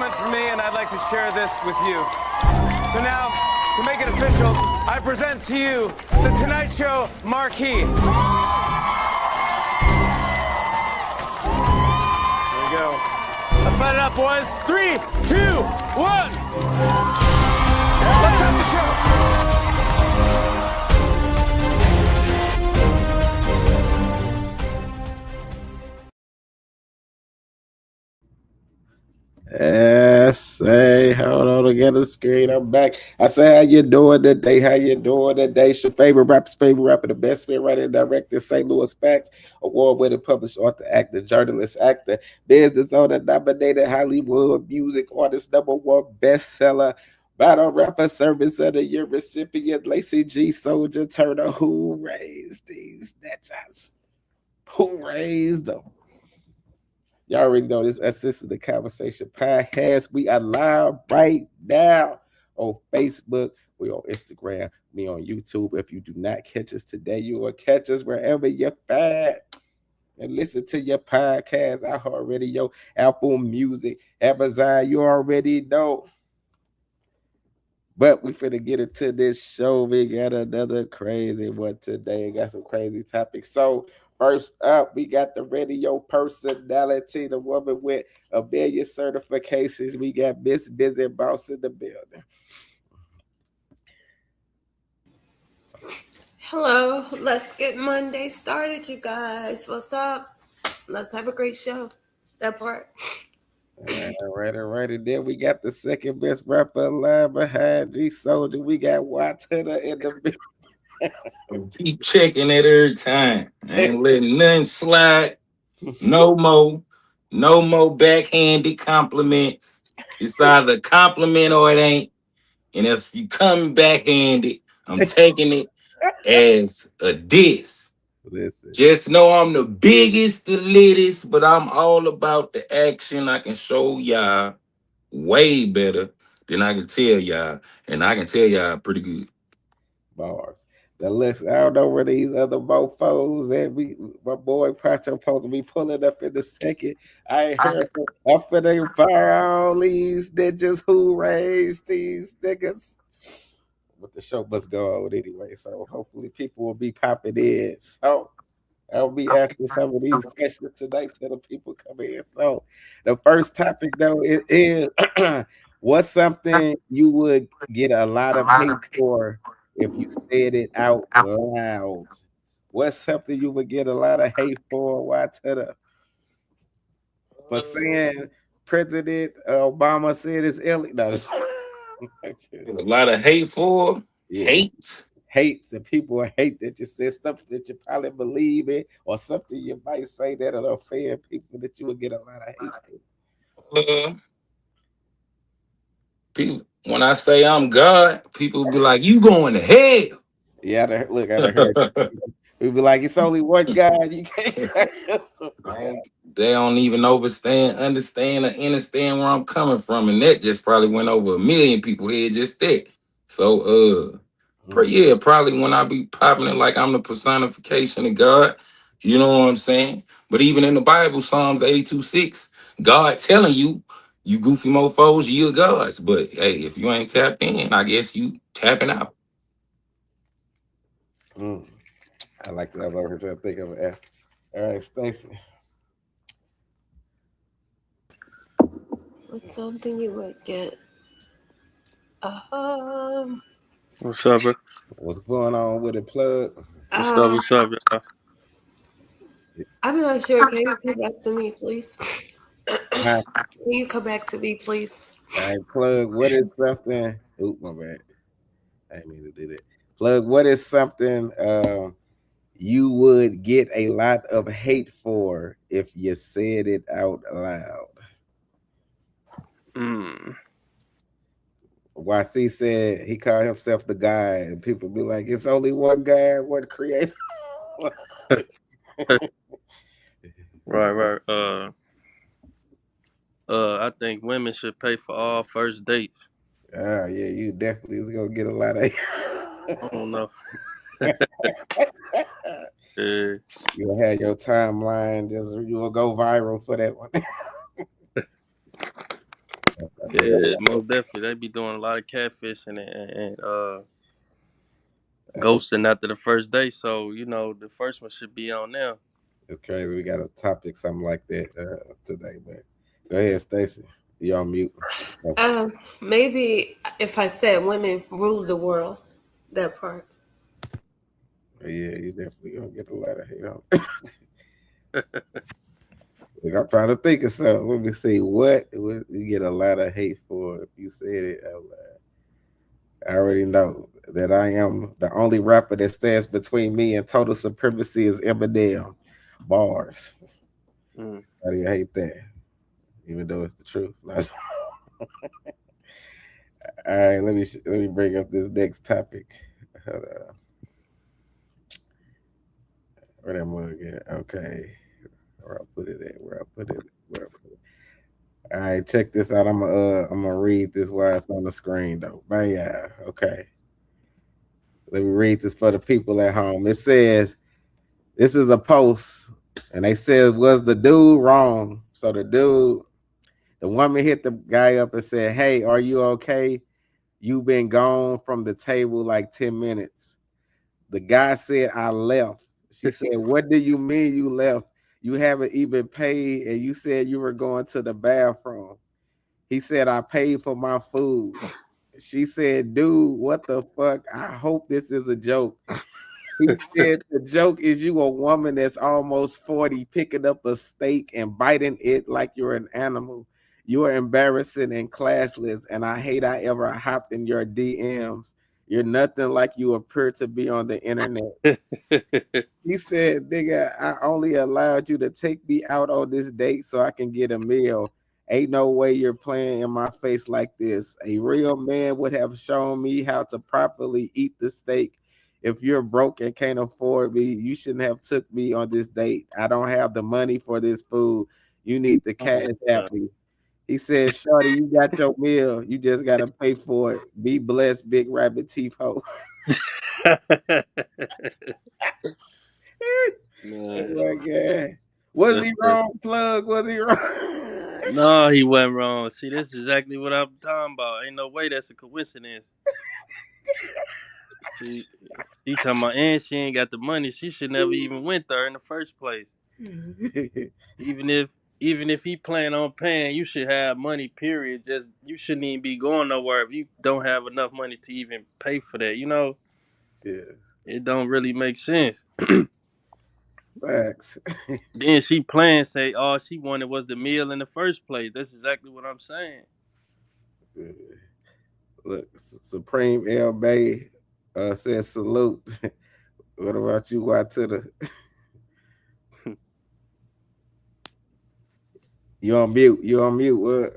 moment for me, and I'd like to share this with you. So now, to make it official, I present to you the Tonight Show marquee. There we go. Let's light it up, boys. 3, 2, 1. Let's start the show. Say, hold on to get the screen. I'm back. I say, how you doing today? How you doing today? It's your favorite rapper, the best screenwriter, director, St. Louis Facts, award-winning published author, actor, journalist, actor, business owner, nominated Hollywood music artist, #1 bestseller, battle rapper, service of the year recipient, Lacey G. Soldier Turner. Who raised these snatchers? Who raised them? Y'all already know this Assist the Conversation podcast. We are live right now on Facebook. We on Instagram. Me on YouTube. If you do not catch us today, you will catch us wherever you're at. And listen to your podcast. iHeartRadio, Apple Music, Amazon. You already know. But we finna get into this show. We got another crazy one today. Got some crazy topics. So first up, we got the radio personality, the woman with a million certifications. We got Miss Busy Boss in the building. Hello, let's get Monday started, you guys. What's up? Let's have a great show. That part. All right. And then we got the second best rapper alive behind G Soldier. We got Watana in the building. Keep checking it every time. I ain't letting nothing slide. No more backhanded compliments. It's either a compliment or it ain't. And if you come backhanded, I'm taking it as a diss. Listen. Just know I'm the biggest, the littest, but I'm all about the action. I can show y'all way better than I can tell y'all. And I can tell y'all pretty good. Bars. The list, I don't know where these other mofos that my boy Pacho supposed to be pulling up in the second. I ain't heard from, I'm finna fire all these ninjas who raised these niggas. But the show must go on anyway, so hopefully people will be popping in. So I'll be asking some of these questions tonight till the people come in. So the first topic though is what's something you would get a lot of hate for if you said it out loud? What's something you would get a lot of hate for? Why to the for saying President Obama said it's illegal? A lot of hate for hate. The people hate that you said something that you probably believe in, or something you might say that'll offend people that you would get a lot of hate. People, when I say I'm God, people be like, "You going to hell?" Yeah, I heard. We be like, it's only one God. You can't. They don't even understand where I'm coming from, and that just probably went over 1 million people head just that. So, probably when I be popping it like I'm the personification of God, you know what I'm saying? But even in the Bible, Psalms 82:6, God telling you, you goofy mofos, you're gods. But hey, if you ain't tapped in, I guess you tapping out. I like that. I've ever heard that. Think of it. All right, Stacey. What's something you would get? What's up, bro? What's going on with it, plug? What's up, y'all? I'm not sure. Can you come back to me, please? Can you come back to me, please? All right, plug. What is something? Oop, my bad. I didn't mean to do that. Plug. What is something you would get a lot of hate for if you said it out loud? YC said he called himself the guy, and people be like, "It's only one guy, one creator." Right. I think women should pay for all first dates. Yeah, you definitely is gonna get a lot of. I don't know. You'll have your timeline, you will go viral for that one. Yeah, most definitely. They be doing a lot of catfishing and ghosting after the first day. So, the first one should be on there. It's crazy. We got a topic, something like that today. But go ahead, Stacy. You on mute. Maybe if I said women rule the world, that part. Yeah, you definitely gonna get a lot of hate on. Like, I'm trying to think of something. Let me see what you get a lot of hate for if you said it out loud. I already know that I am the only rapper that stands between me and total supremacy is Eminem. Bars. Mm. How do you hate that? Even though it's the truth. All right, let me bring up this next topic. Hold on. Where that mug at? Okay. Where I put it at? Where I put it? All right, check this out. I'm gonna read this while it's on the screen though. But yeah, okay. Let me read this for the people at home. It says this is a post, and they said was the dude wrong? So the woman hit the guy up and said, "Hey, are you okay? You've been gone from the table like 10 minutes." The guy said, "I left." She said, "What do you mean you left? You haven't even paid, and you said you were going to the bathroom." He said, "I paid for my food." She said, "Dude, what the fuck? I hope this is a joke." He said, "The joke is you a woman that's almost 40 picking up a steak and biting it like you're an animal. You are embarrassing and classless, and I hate I ever hopped in your DMs. You're nothing like you appear to be on the internet." He said, "Nigga, I only allowed you to take me out on this date so I can get a meal. Ain't no way you're playing in my face like this. A real man would have shown me how to properly eat the steak. If you're broke and can't afford me, you shouldn't have took me on this date. I don't have the money for this food. You need to cash out me." He said, "Shorty, you got your meal. You just gotta pay for it. Be blessed, big rabbit teeth hoe." Oh Man, my god. Was that's he the wrong, plug? Was he wrong? No, he went wrong. See, this is exactly what I'm talking about. Ain't no way that's a coincidence. See, she talking about, and she ain't got the money. She should never even went there in the first place. Even if even if he plan on paying, you should have money. Period. Just you shouldn't even be going nowhere if you don't have enough money to even pay for that. Yes, It don't really make sense. facts. Then she planned say all she wanted was the meal in the first place. That's exactly what I'm saying. Look, Supreme L Bay says salute. What about you? Why to the you on mute? You on mute? What?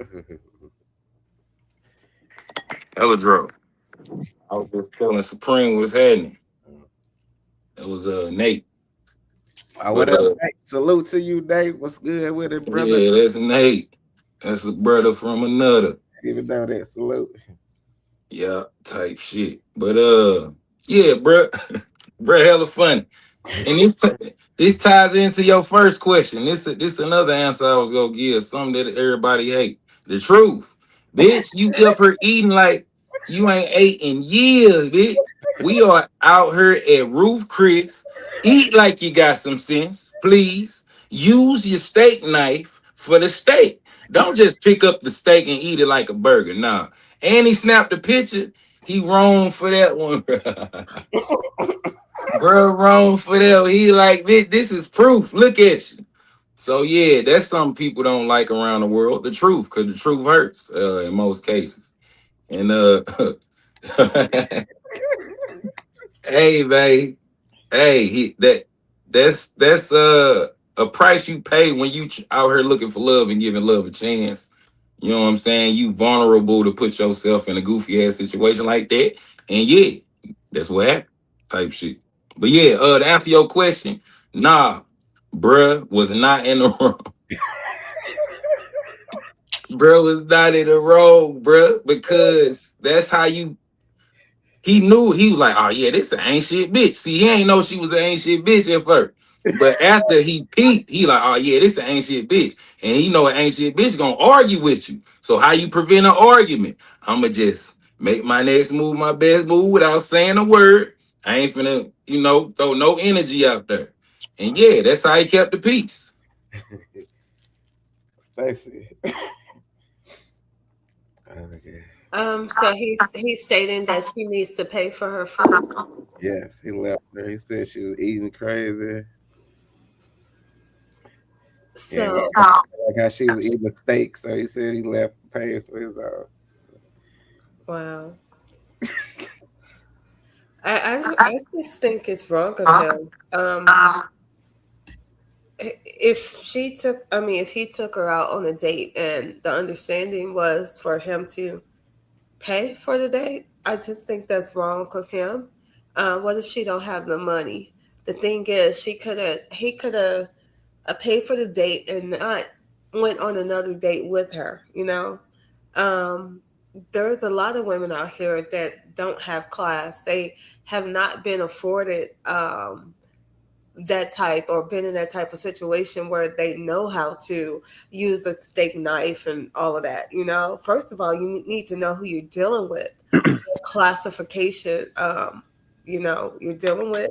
Hella drunk. I was just telling Supreme what's happening. It was Nate. What But up, Nate? Salute to you, Nate. What's good with it, brother? yeah, that's Nate. That's a brother from another. Even though that salute. Yeah, type shit. But yeah, bruh. Bruh, hella funny. And this ties into your first question. This another answer I was gonna give. Something that everybody hate. The truth. Bitch, you up here eating like you ain't ate in years, bitch. We are out here at Roof Chris. Eat like you got some sense, please. Use your steak knife for the steak. Don't just pick up the steak and eat it like a burger. Nah. And he snapped a picture. He wrong for that one, bruh. Bro, wrong for that. He like, this is proof. Look at you. So yeah, that's something people don't like around the world. The truth, because the truth hurts in most cases. And hey, babe, hey, that's a price you pay when you out here looking for love and giving love a chance. You know what I'm saying? You vulnerable to put yourself in a goofy ass situation like that. And yeah, that's what happened. Type shit. But yeah, to answer your question, nah, bruh was not in the wrong. Bruh was not in the wrong, bruh, because that's how you. He knew he was like, oh yeah, this an ain't shit bitch. See, he ain't know she was an ain't shit bitch at first. But after he peaked, he like, oh yeah, this an ain't shit bitch. And you know an ain't shit bitch gonna argue with you. So how you prevent an argument? I'ma just make my next move my best move without saying a word. I ain't finna, throw no energy out there. And yeah, that's how he kept the peace. Stacy. Okay. So he's stating that she needs to pay for her food. Yes, he left her. He said she was eating crazy. Yeah, So like how she was eating a steak. So he said he left paying for his own. wow. I just think it's wrong of him. If he took her out on a date and the understanding was for him to pay for the date, I just think that's wrong of him. What if she don't have the money? The thing is, he could have paid for the date and not went on another date with her. Um, there's a lot of women out here that don't have class. They have not been afforded that type or been in that type of situation where they know how to use a steak knife and all of that. First of all, you need to know who you're dealing with, what classification you're dealing with,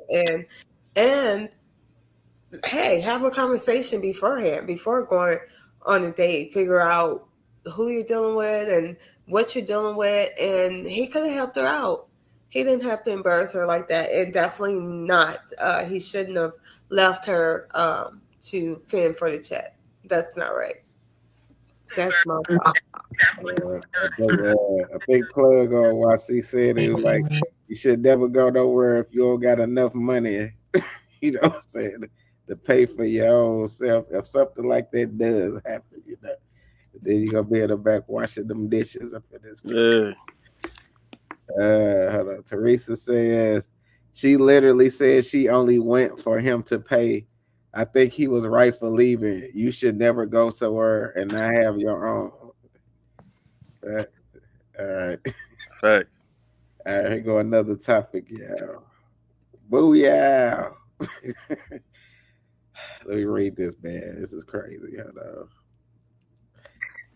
and hey, have a conversation beforehand before going on a date. Figure out who you're dealing with and what you're dealing with, and he could have helped her out. He didn't have to embarrass her like that, and definitely not. He shouldn't have left her to fend for the check. That's not right. That's my problem. I think Plug on YC said it was like you should never go nowhere if you don't got enough money. You know what I'm saying? To pay for your own self. If something like that does happen, then you're gonna be in the back washing them dishes up in this. Yeah. Hold on. Teresa says she literally said she only went for him to pay. I think he was right for leaving. You should never go somewhere and not have your own. All right. Fact. All right, here go another topic, y'all. Booyah. Let me read this, man. This is crazy. Hold on.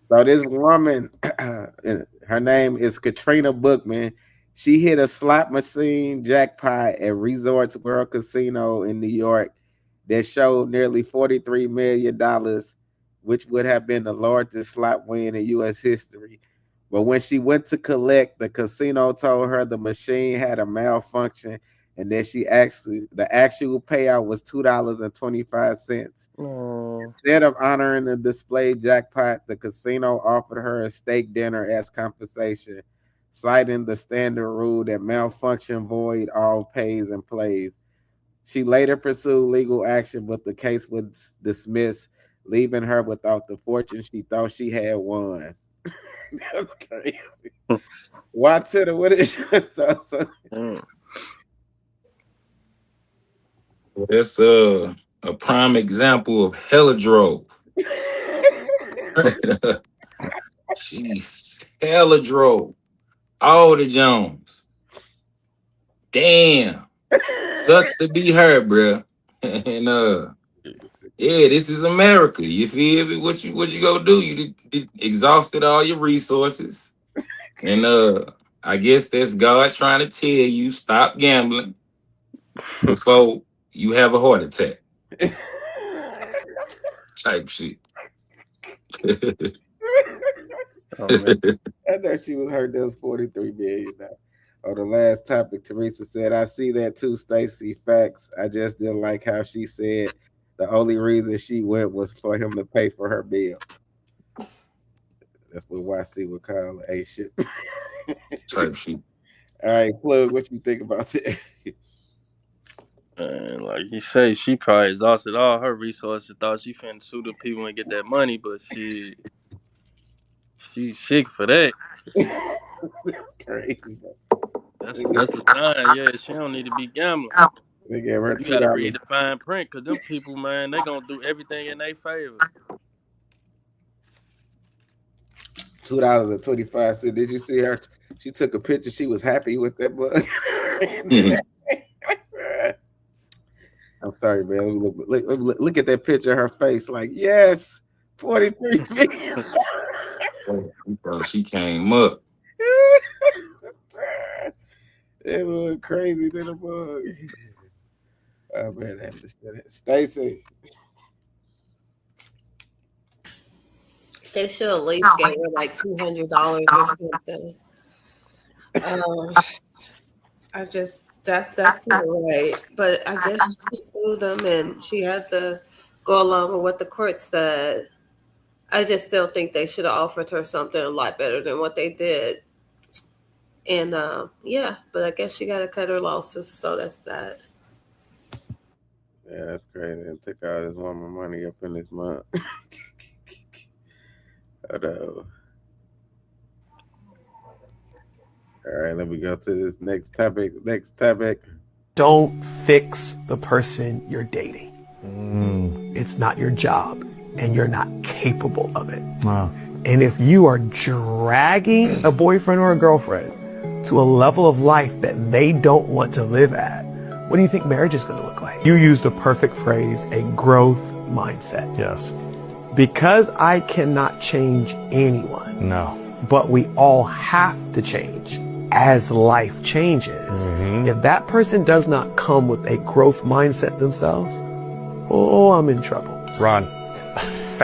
So this woman, her name is Katrina Bookman. She hit a slot machine jackpot at Resorts World Casino in New York that showed nearly $43 million, which would have been the largest slot win in U.S. history. But when she went to collect, the casino told her the machine had a malfunction and that the actual payout was $2.25. Instead of honoring the display jackpot, the casino offered her a steak dinner as compensation, citing the standard rule that malfunction void all pays and plays. She later pursued legal action, but the case was dismissed, leaving her without the fortune she thought she had won. That's crazy. Why to the what is your thoughts on That's a prime example of hella drove. She's hella drove. All the Jones. Damn. Sucks to be her, bruh. And yeah, this is America. You feel me? What you gonna do? You exhausted all your resources. And I guess that's God trying to tell you stop gambling before you have a heart attack. Type shit. Oh, man. I know she was hurt. That was $43 million. On the last topic, Teresa said, "I see that too, Stacy. Facts. I just didn't like how she said the only reason she went was for him to pay for her bill." That's what YC would call a shit. Type shit. All right, Plug. What you think about that? And like you say, she probably exhausted all her resources. Thought she finna sue the people and get that money, but she sick for that. Crazy. That's a sign. Yeah, she don't need to be gambling. They gave her You gotta $2. read the fine print, cause them people, man, they gonna do everything in their favor. $2.25. Did you see her? She took a picture. She was happy with that bug. I'm sorry, man. Look at that picture of her face. Like, yes, 43 million. She came up. It was crazy to the bug. Oh man, I have to shut it. Stacy. They should at least give her like $200 or something. That's not right. But I guess she sued them and she had to go along with what the court said. I just still think they should have offered her something a lot better than what they did. And yeah, but I guess she got to cut her losses, so that's that. Yeah, that's crazy. I took all this woman money up in this month. Hold on. All right, let me go to this next topic. Don't fix the person you're dating. It's not your job, and you're not capable of it. Wow. And if you are dragging a boyfriend or a girlfriend to a level of life that they don't want to live at, what do you think marriage is going to look like? You used a perfect phrase, a growth mindset. Yes. Because I cannot change anyone. No. But we all have to change as life changes. If that person does not come with a growth mindset themselves, oh, I'm in trouble. Run. All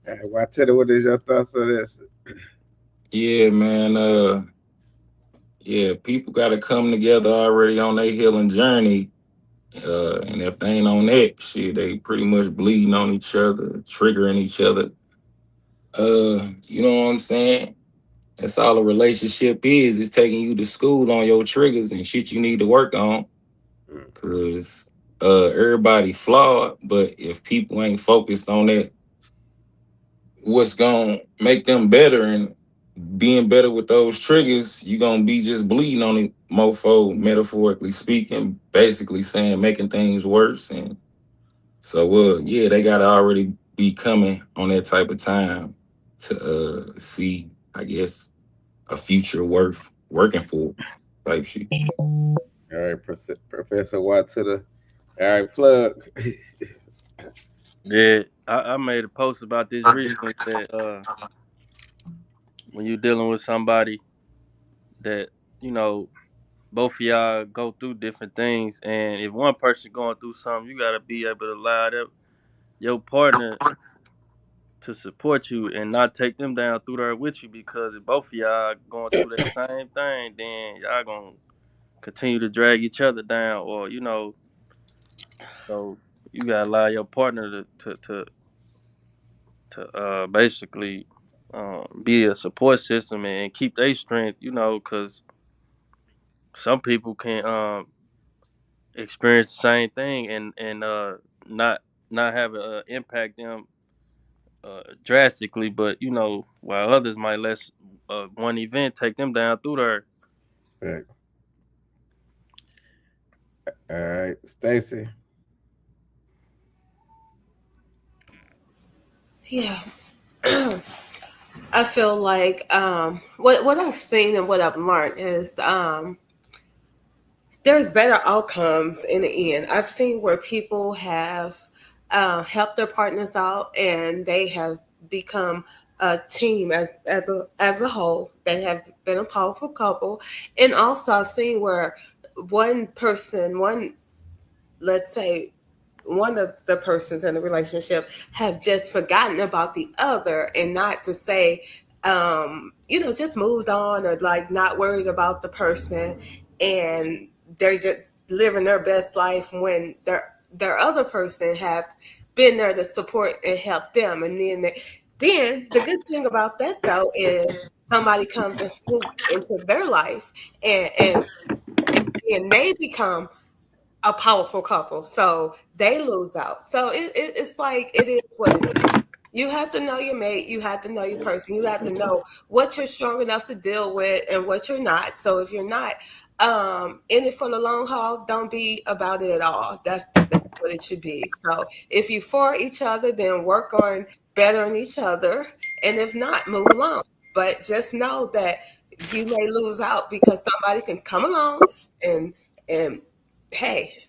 right, well, tell you what is your thoughts on this? Yeah, man. Yeah, people got to come together already on their healing journey. And if they ain't on that shit, they pretty much bleeding on each other, triggering each other. You know what I'm saying? That's all a relationship is. It's taking you to school on your triggers and shit you need to work on. Cause everybody flawed, but if people ain't focused on that, what's gonna make them better and being better with those triggers, you gonna be just bleeding on it, mofo, metaphorically speaking, basically saying making things worse. And so yeah, they gotta already be coming on that type of time to see, I guess, a future worth working for type shit. All right, Professor Watt to the. All right, plug. Yeah, I made a post about this recently that when you're dealing with somebody that, you know, both of y'all go through different things, and if one person going through something, you gotta be able to allow them, your partner to support you and not take them down through there with you, because if both of y'all going through that same thing, then y'all gonna continue to drag each other down, or you know, so you gotta allow your partner to basically be a support system and keep their strength, you know, because some people can experience the same thing and not have it impact them drastically, but you know, while others might let one event take them down through there. Right. All right, Stacy. Yeah. I feel like what I've seen and what I've learned is there's better outcomes in the end. I've seen where people have helped their partners out and they have become a team as a whole. They have been a powerful couple, and also I've seen where let's say one of the persons in the relationship have just forgotten about the other, and not to say just moved on, or like not worried about the person, and they're just living their best life when their other person have been there to support and help them. And then the good thing about that though is somebody comes and swoop into their life, and they become a powerful couple, so they lose out. So it's like, it is what it is. You have to know your mate, you have to know your person, you have to know what you're strong enough to deal with and what you're not. So if you're not in it for the long haul, don't be about it at all. That's what it should be. So if you're for each other, then work on bettering each other, and if not, move along. But just know that you may lose out because somebody can come along and pay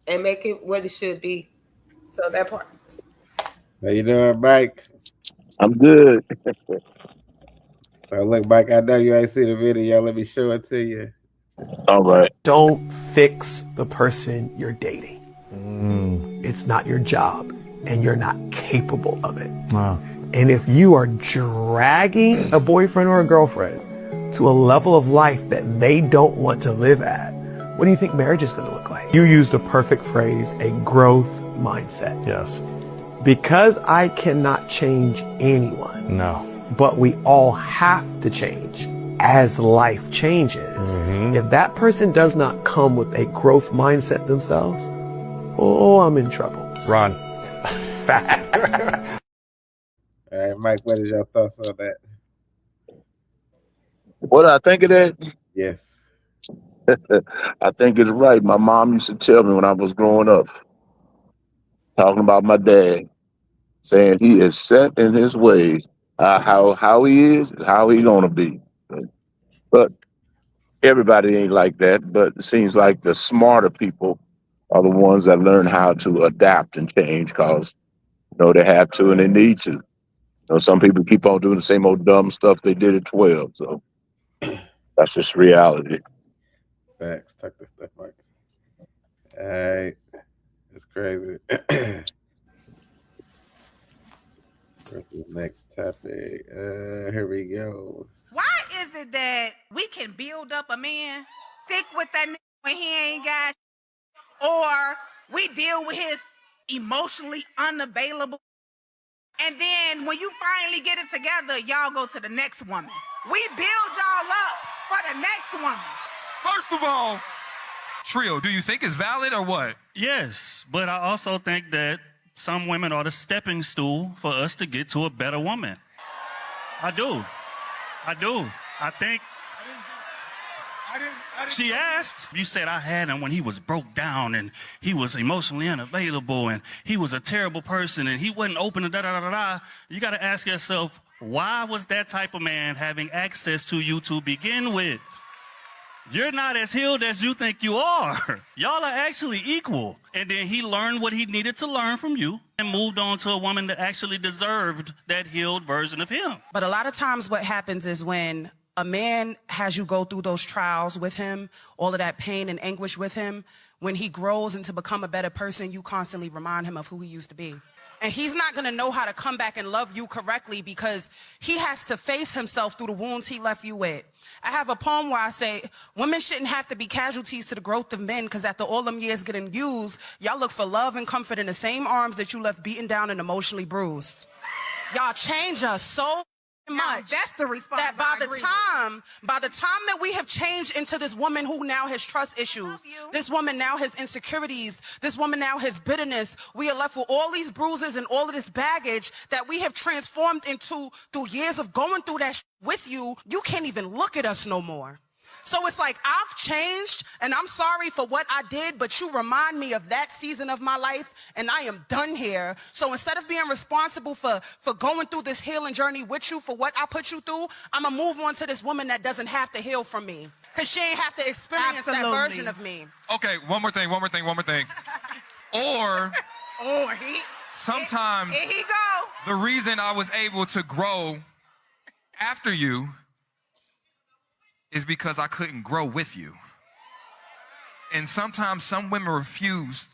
and make it what it should be. So that part. How you doing, Mike? I'm good. So look, Mike, I know you ain't seen the video. Let me show it to you. All right. Don't fix the person you're dating. It's not your job, and you're not capable of it. Wow. And if you are dragging a boyfriend or a girlfriend to a level of life that they don't want to live at, what do you think marriage is going to look like? You used a perfect phrase, a growth mindset. Yes. Because I cannot change anyone, No. but we all have to change as life changes. If that person does not come with a growth mindset themselves, oh, I'm in trouble. Run. All right, Mike, what is your thoughts on that? What do I think of that? Yes. I think it's right. My mom used to tell me when I was growing up, talking about my dad, saying he is set in his ways. How he is how he gonna be. But everybody ain't like that. But it seems like the smarter people are the ones that learn how to adapt and change because they have to and they need to. Some people keep on doing the same old dumb stuff they did at 12. So that's just reality. Facts. Talk this stuff, Mike. All right. It's crazy. What's the next topic? Here we go. Why is it that we can build up a man, stick with that nigga when he ain't got, or we deal with his emotionally unavailable, and then when you finally get it together, y'all go to the next woman. We build y'all up for the next woman. First of all, Trio, do you think it's valid or what? Yes, but I also think that some women are the stepping stool for us to get to a better woman. I do. I think. She asked. You said I had him when he was broke down and he was emotionally unavailable and he was a terrible person and he wasn't open to da-da-da-da-da. You got to ask yourself, why was that type of man having access to you to begin with? You're not as healed as you think you are. Y'all are actually equal. And then he learned what he needed to learn from you and moved on to a woman that actually deserved that healed version of him. But a lot of times what happens is when a man has you go through those trials with him, all of that pain and anguish with him, when he grows and to become a better person, you constantly remind him of who he used to be. And he's not going to know how to come back and love you correctly because he has to face himself through the wounds he left you with. I have a poem where I say, women shouldn't have to be casualties to the growth of men because after all them years getting used, y'all look for love and comfort in the same arms that you left beaten down and emotionally bruised. Y'all change us so much. That's the response. That by the time that we have changed into this woman who now has trust issues, this woman now has insecurities, this woman now has bitterness, we are left with all these bruises and all of this baggage that we have transformed into through years of going through that with you. You can't even look at us no more. So it's like I've changed and I'm sorry for what I did, but you remind me of that season of my life and I am done here. So instead of being responsible for going through this healing journey with you for what I put you through, I'm going to move on to this woman that doesn't have to heal from me because she ain't have to experience that version of me. Okay, one more thing. Or sometimes here he go. The reason I was able to grow after you is because I couldn't grow with you. And sometimes some women refuse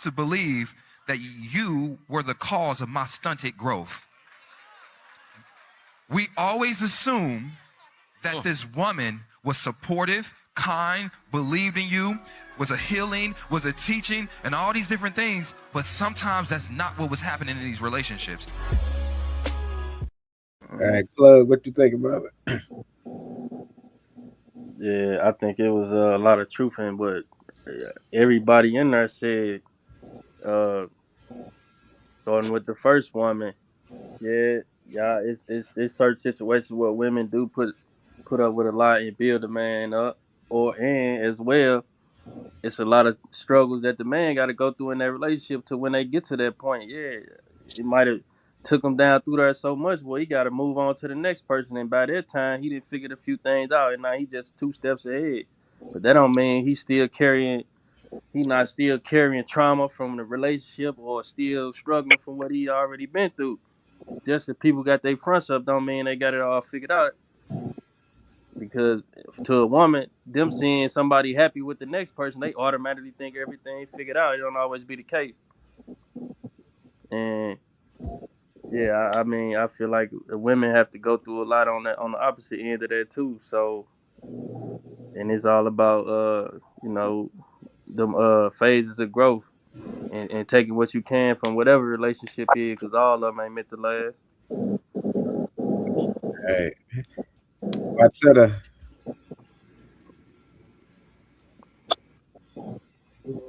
to believe that you were the cause of my stunted growth. We always assume that this woman was supportive, kind, believed in you, was a healing, was a teaching, and all these different things, but sometimes that's not what was happening in these relationships. All right, Plug, what you think about it? Yeah, I think it was a lot of truth in, but everybody in there said, starting with the first woman, it's certain situations where women do put up with a lot and build a man up, and as well, it's a lot of struggles that the man got to go through in that relationship to when they get to that point. Yeah, it might have took him down through there so much, well, he got to move on to the next person, and by that time, he done figured a few things out, and now he just 2 steps ahead. But that don't mean he's still carrying he not still carrying trauma from the relationship or still struggling from what he already been through. Just if people got their fronts up don't mean they got it all figured out. Because to a woman, them seeing somebody happy with the next person, they automatically think everything figured out. It don't always be the case. And yeah, I mean, I feel like the women have to go through a lot on that on the opposite end of that too. So, and it's all about you know, them phases of growth and taking what you can from whatever relationship is, because all of them ain't meant to last. Hey, what's it?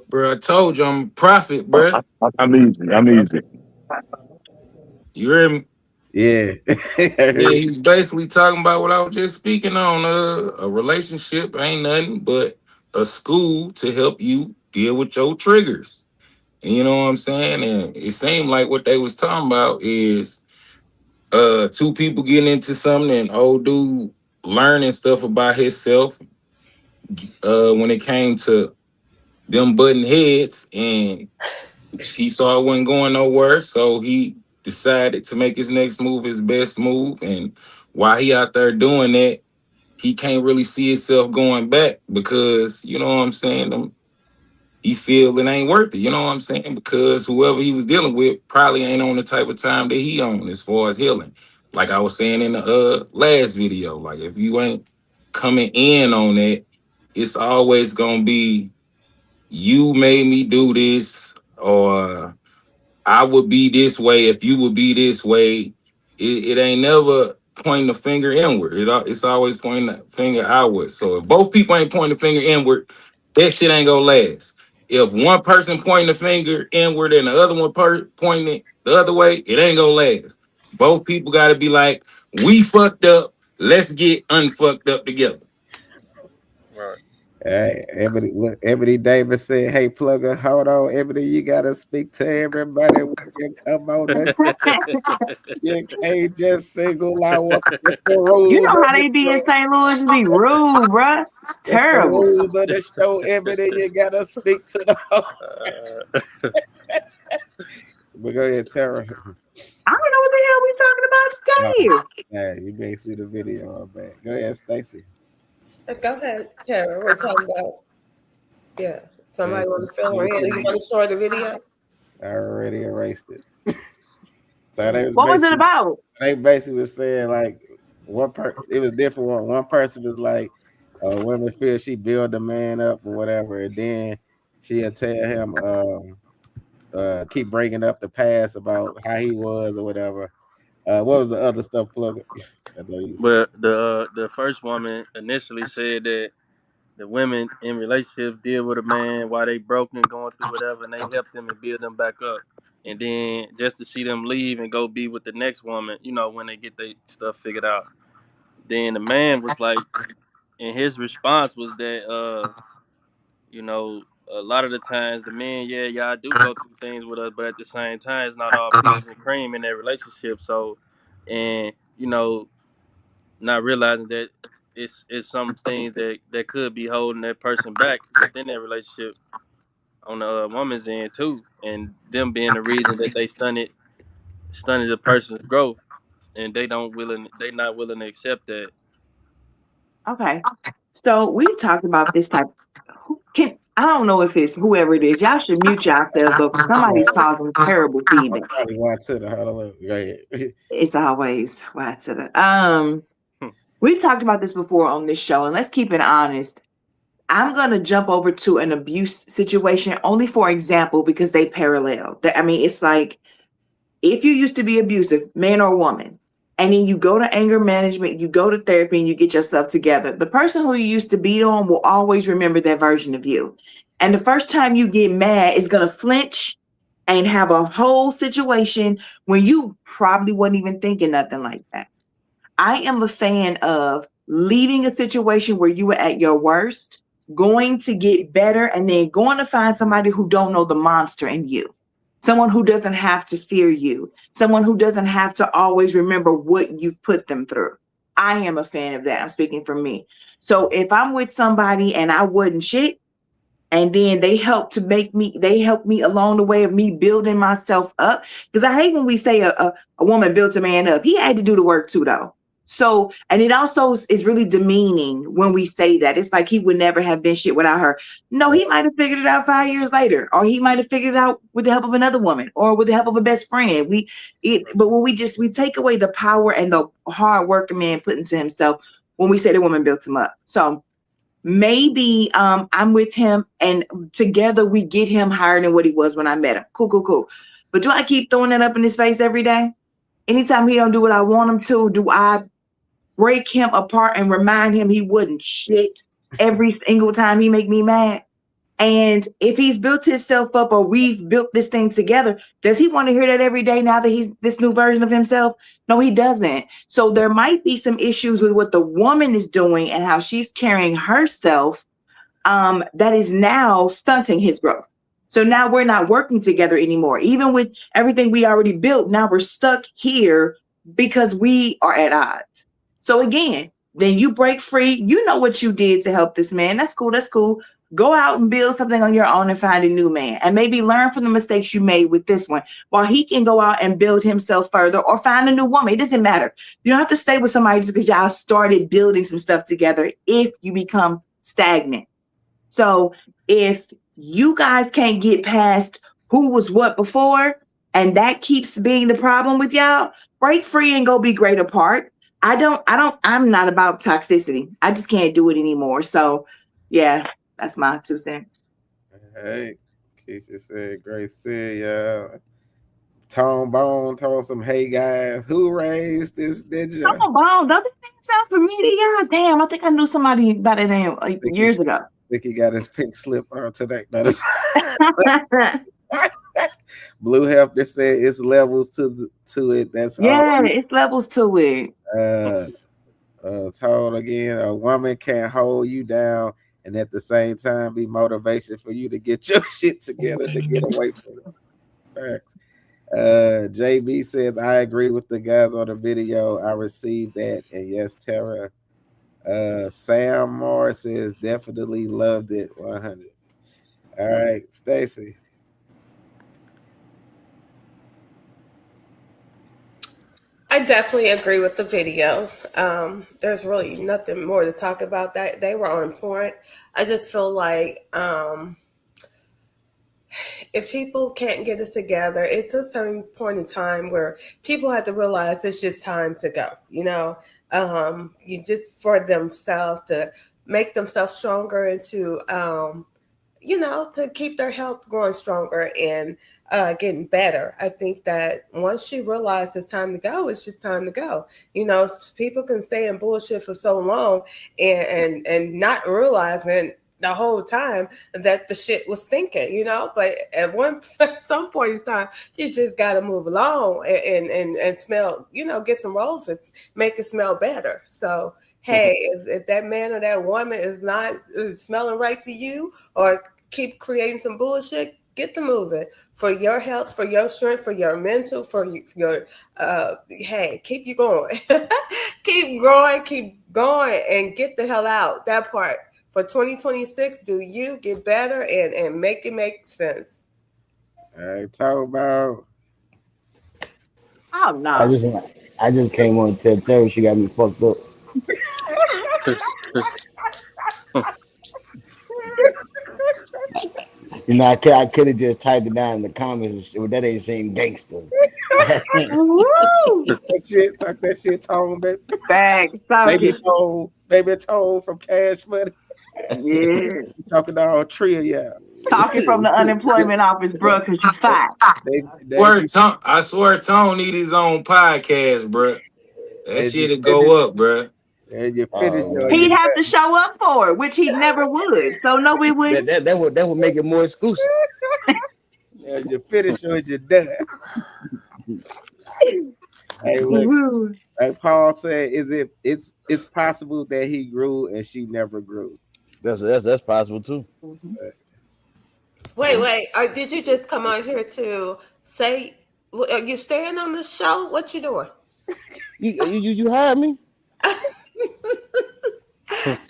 Bro, I told you I'm a prophet, bro. I'm easy. I'm easy. You heard me? Yeah. Yeah, he's basically talking about what I was just speaking on. A relationship ain't nothing but a school to help you deal with your triggers. And you know what I'm saying? And it seemed like what they was talking about is two people getting into something and old dude learning stuff about himself when it came to them butting heads, and he saw it wasn't going nowhere, so he decided to make his next move his best move. And while he out there doing that, he can't really see himself going back because you know what I'm saying. He feel it ain't worth it. You know what I'm saying? Because whoever he was dealing with probably ain't on the type of time that he on as far as healing. Like I was saying in the last video, like if you ain't coming in on it, it's always gonna be you made me do this, or I would be this way if you would be this way. It ain't never pointing the finger inward. It's always pointing the finger outward. So if both people ain't pointing the finger inward, that shit ain't gonna last. If one person pointing the finger inward and the other one pointing it the other way, it ain't gonna last. Both people got to be like, we fucked up. Let's get unfucked up together. Right. Hey, Ebony, look, Ebony Davis said, "Hey, plugger, hold on, Ebony, you gotta speak to everybody when you come on the You can't just single out. It's the You rules know of how the they be in show. St. Louis, just be rude, bruh. It's It's the terrible. rules of the show, Ebony. You gotta speak to the host. But go ahead, Tara. I don't know what the hell we talking about. Just got here. Yeah, you may see the video, man. Go ahead, Stacy. Go ahead, Tara. We're talking about, yeah. Somebody want to fill her in. You want to show her the video? I already erased it. So they was What was it about? basically was saying like it was different. One person was like, women feel she build the man up or whatever, and then she'll tell him keep bringing up the past about how he was or whatever. What was the other stuff, plug? But the first woman initially said that the women in relationships deal with a man while they broken, going through whatever, and they help them and build them back up. And then just to see them leave and go be with the next woman, you know, when they get their stuff figured out. Then the man was like, and his response was that, you know, a lot of the times the men, yeah, y'all do go through things with us, but at the same time, it's not all peaches and cream in that relationship. So, and you know, not realizing that it's some things that could be holding that person back within that relationship on the woman's end too, and them being the reason that they stunted the person's growth, and they not willing to accept that. Okay. So we've talked about this type. I don't know if it's whoever it is. Y'all should mute yourselves, but somebody's causing terrible feedback. Probably one to the hold on. Go ahead. It's always why to the We've talked about this before on this show, and let's keep it honest. I'm gonna jump over to an abuse situation only for example because they parallel. I mean, it's like if you used to be abusive, man or woman, and then you go to anger management, you go to therapy, and you get yourself together, the person who you used to beat on will always remember that version of you. And the first time you get mad is gonna flinch and have a whole situation when you probably wasn't even thinking nothing like that. I am a fan of leaving a situation where you were at your worst, going to get better, and then going to find somebody who don't know the monster in you. Someone who doesn't have to fear you. Someone who doesn't have to always remember what you've put them through. I am a fan of that. I'm speaking for me. So if I'm with somebody and I wasn't shit, and then they helped me along the way of me building myself up. Because I hate when we say a woman built a man up. He had to do the work too, though. So, and it also is really demeaning when we say that. It's like he would never have been shit without her. No, he might have figured it out 5 years later, or he might have figured it out with the help of another woman, or with the help of a best friend. But when we take away the power and the hard work a man put into himself when we say the woman built him up. So maybe I'm with him, and together we get him higher than what he was when I met him. Cool. But do I keep throwing that up in his face every day? Anytime he don't do what I want him to, do I break him apart and remind him he wouldn't shit every single time he make me mad? And if he's built himself up, or we've built this thing together, does he want to hear that every day now that he's this new version of himself? No, he doesn't. So there might be some issues with what the woman is doing and how she's carrying herself, that is now stunting his growth. So now we're not working together anymore. Even with everything we already built, now we're stuck here because we are at odds. So again, then you break free. You know what you did to help this man. That's cool. Go out and build something on your own and find a new man. And maybe learn from the mistakes you made with this one, while he can go out and build himself further, or find a new woman. It doesn't matter. You don't have to stay with somebody just because y'all started building some stuff together if you become stagnant. So if you guys can't get past who was what before, and that keeps being the problem with y'all, break free and go be great apart. I'm not about toxicity. I just can't do it anymore. So yeah, that's my 2 cents. Hey, Keisha said, great see ya. Tone Bone told some, hey guys, who raised this ninja? Tone Bone, doesn't it sound familiar? God damn, I think I knew somebody by that name years ago. Think he got his pink slip on today. Blue Hefter said it's levels to it. That's yeah, it's levels to it. Told again, a woman can't hold you down and at the same time be motivation for you to get your shit together to get away from it. Facts. JB says, I agree with the guys on the video. I received that. And yes, Tara. Sam Moore says, definitely loved it. 100. All right, Stacy. I definitely agree with the video. There's really nothing more to talk about. That they were on point. I just feel like if people can't get it together, it's a certain point in time where people have to realize it's just time to go. You just for themselves to make themselves stronger and to to keep their health growing stronger and getting better. I think that once you realize it's time to go, it's just time to go. People can stay in bullshit for so long and not realizing the whole time that the shit was stinking, but at some point in time, you just got to move along and smell, get some roses, make it smell better. So, hey, if that man or that woman is not smelling right to you, or keep creating some bullshit, get to moving for your health, for your strength, for your mental, for your hey, keep you going. Keep growing, keep going, and get the hell out. That part. For 2026, do you get better and make it make sense? All right, talk about. Oh no! I just came on to tell Terry she got me fucked up. I could have just typed it down in the comments. That ain't saying gangster. That shit, Tone, baby. Baby told from Cash Money. Yeah. Talking all trio, yeah. Talking from the unemployment office, bro, because you fired. I swear Tone need his own podcast, bro. That shit'll go up, bro. And you finish he'd have to show up for it, which he never would. So no, we wouldn't. That would make it more exclusive. And you finish or you're done. Hey, look. Like Paul said, it's possible that he grew and she never grew. That's possible too. Mm-hmm. Wait. Did you just come on here to say? Are you staying on the show? What you doing? You hired me?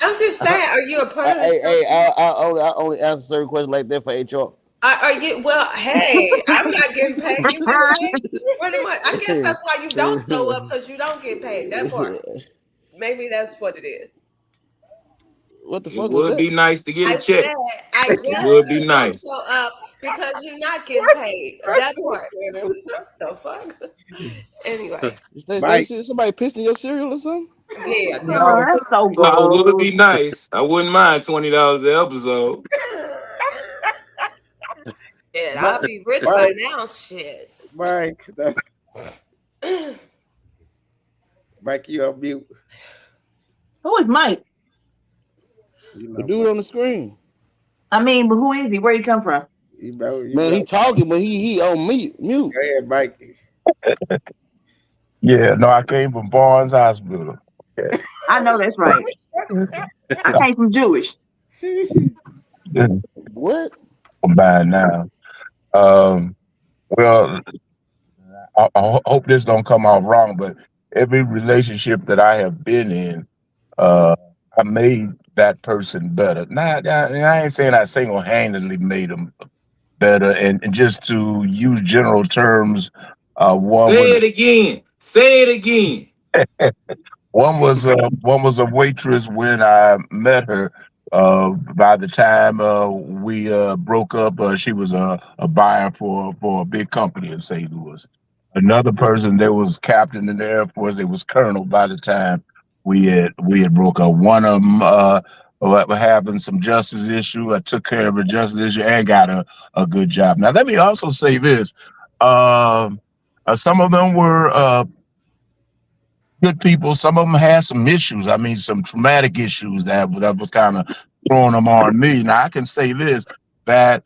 I'm just saying, are you a part of the Hey, show? I only answer certain questions like that for HR. Are you? Well, hey, I'm not getting paid. You getting paid? Pretty much. I guess that's why you don't show up because you don't get paid. That part. Maybe that's what it is. What the It fuck was would that? be nice to get a I check. said, I It guess would be you don't nice. show up because you're not getting paid. That part. The fuck? Anyway, Mike, Somebody pissed in your cereal or something? yeah, that Oh, no, part. that's so No, it would gross. be nice. I wouldn't mind $20 an episode. Yeah, Mike, I'll be rich by Mike, now. Shit. Mike, Mike, you on mute. Who is Mike? You The know, dude Mike, on the screen. I mean, but who is he? Where he come from? you Man, know. he talking, but he on mute. Go ahead, Mike. Yeah, no, I came from Barnes Hospital. I know that's right. I came from Jewish. What? By now. Well, I hope this don't come off wrong, but every relationship that I have been in, I made that person better. Now, I ain't saying I single-handedly made them better, and just to use general terms, one Say was it again. Say it again. one was a waitress when I met her. By the time we broke up, she was a buyer for a big company in St. Louis. Another person, there was captain in the Air Force. There was colonel by the time we had broke up. One of them were having some justice issue. I took care of a justice issue and got a good job. Now let me also say this: some of them were good people. Some of them had some issues. I mean, some traumatic issues that was kind of throwing them on me. Now I can say this, that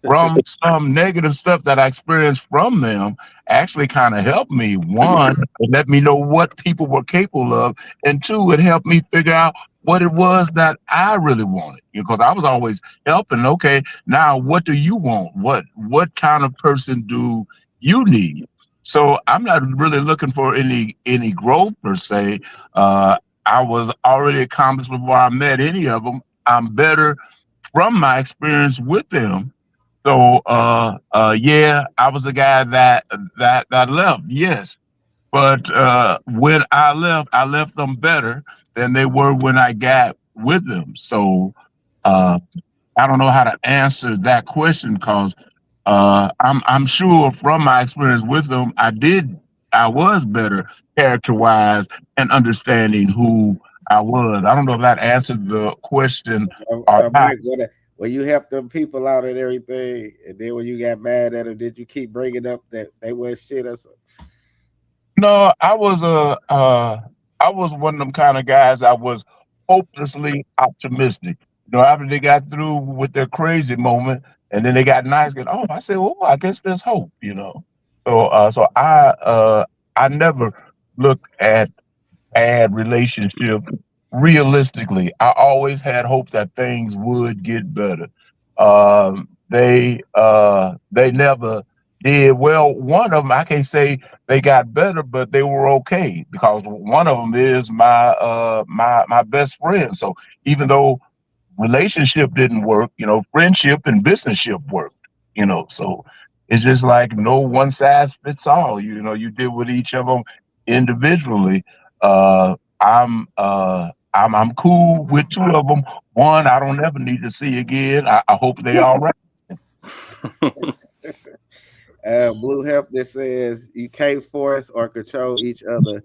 from some negative stuff that I experienced from them actually kind of helped me. One, it let me know what people were capable of, and two, it helped me figure out what it was that I really wanted. Because I was always helping. Okay, now what do you want? What kind of person do you need? So I'm not really looking for any growth per se. I was already accomplished before I met any of them. I'm better from my experience with them. So yeah, I was the guy that left. Yes, but when I left them better than they were when I got with them. So uh, I don't know how to answer that question because I'm sure from my experience with them, I was better character wise and understanding who I was. I don't know if that answered the question or So, not. Mike, when you helped them people out and everything, and then when you got mad at them, did you keep bringing up that they were shit or something? No, I was one of them kind of guys. I was hopelessly optimistic. After they got through with their crazy moment, and then they got nice. And I said, "Oh, I guess there's hope," So I never looked at bad relationship realistically. I always had hope that things would get better. They never did. Well, one of them I can't say they got better, but they were okay because one of them is my best friend. So even though relationship didn't work, friendship and businessship worked, so it's just like no one size fits all. You deal with each of them individually. I'm cool with two of them. One I don't ever need to see again. I hope they all right. Blue Hemp that says you can't force or control each other.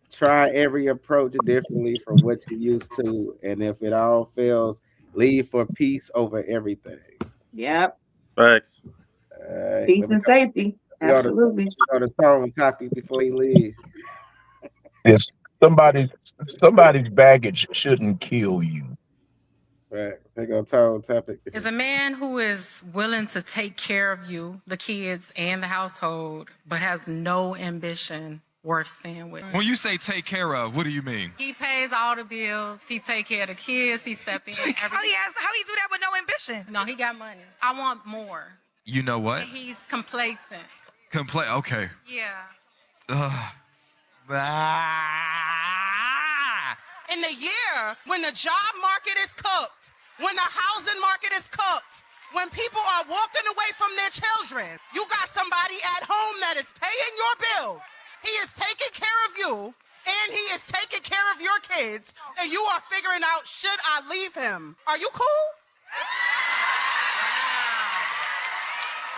Try every approach differently from what you used to, and if it all fails, leave for peace over everything. Yep. Thanks. Peace and safety. Absolutely. Go to tone topic before you leave. It's somebody's baggage shouldn't kill you. Right. They go tone topic. Is a man who is willing to take care of you, the kids, and the household, but has no ambition worth staying with. When you say take care of, what do you mean? He pays all the bills. He take care of the kids. He step in. How he do that with no ambition? No, he got money. I want more. You know what? And he's complacent. Okay. Yeah. Ugh. Ah. In the year when the job market is cooked, when the housing market is cooked, when people are walking away from their children, you got somebody at home that is paying your bills. He is taking care of you, and he is taking care of your kids, and you are figuring out, should I leave him? Are you cool?